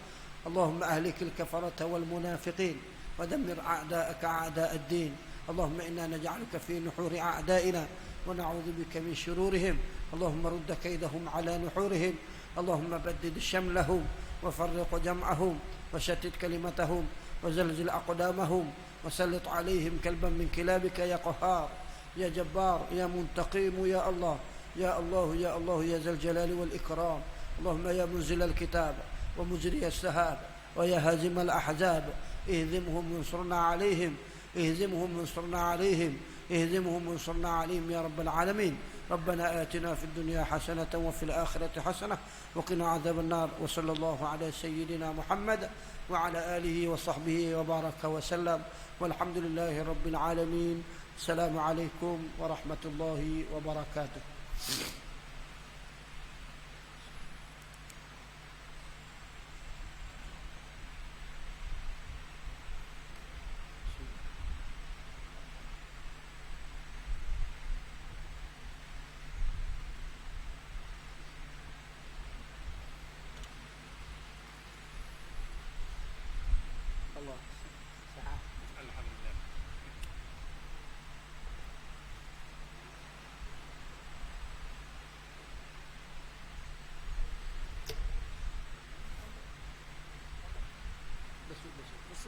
اللهم أهلك الكفرة والمنافقين ودمر أعداءك أعداء الدين. اللهم إنا نجعلك في نحور أعدائنا ونعوذ بك من شرورهم. اللهم رد كيدهم على نحورهم. اللهم بدد شملهم وفرق جمعهم وشتت كلمتهم وزلزل أقدامهم وسلط عليهم كلبا من كلابك يا قهار يا جبار يا منتقم يا الله يا الله يا الله يا ذا الجلال والإكرام. اللهم يا منزل الكتاب ومجري السحاب ويا هازم الأحزاب اهزمهم وانصرنا عليهم اهزمهم وانصرنا عليهم اهزمهم وانصرنا عليهم يا رب العالمين. ربنا آتنا في الدنيا حسنة وفي الآخرة حسنة وقنا عذاب النار. وصلى الله على سيدنا محمد وعلى آله وصحبه وبارك وسلم والحمد لله رب العالمين. السلام عليكم ورحمة الله وبركاته. الله سعادة. الحمد لله. بس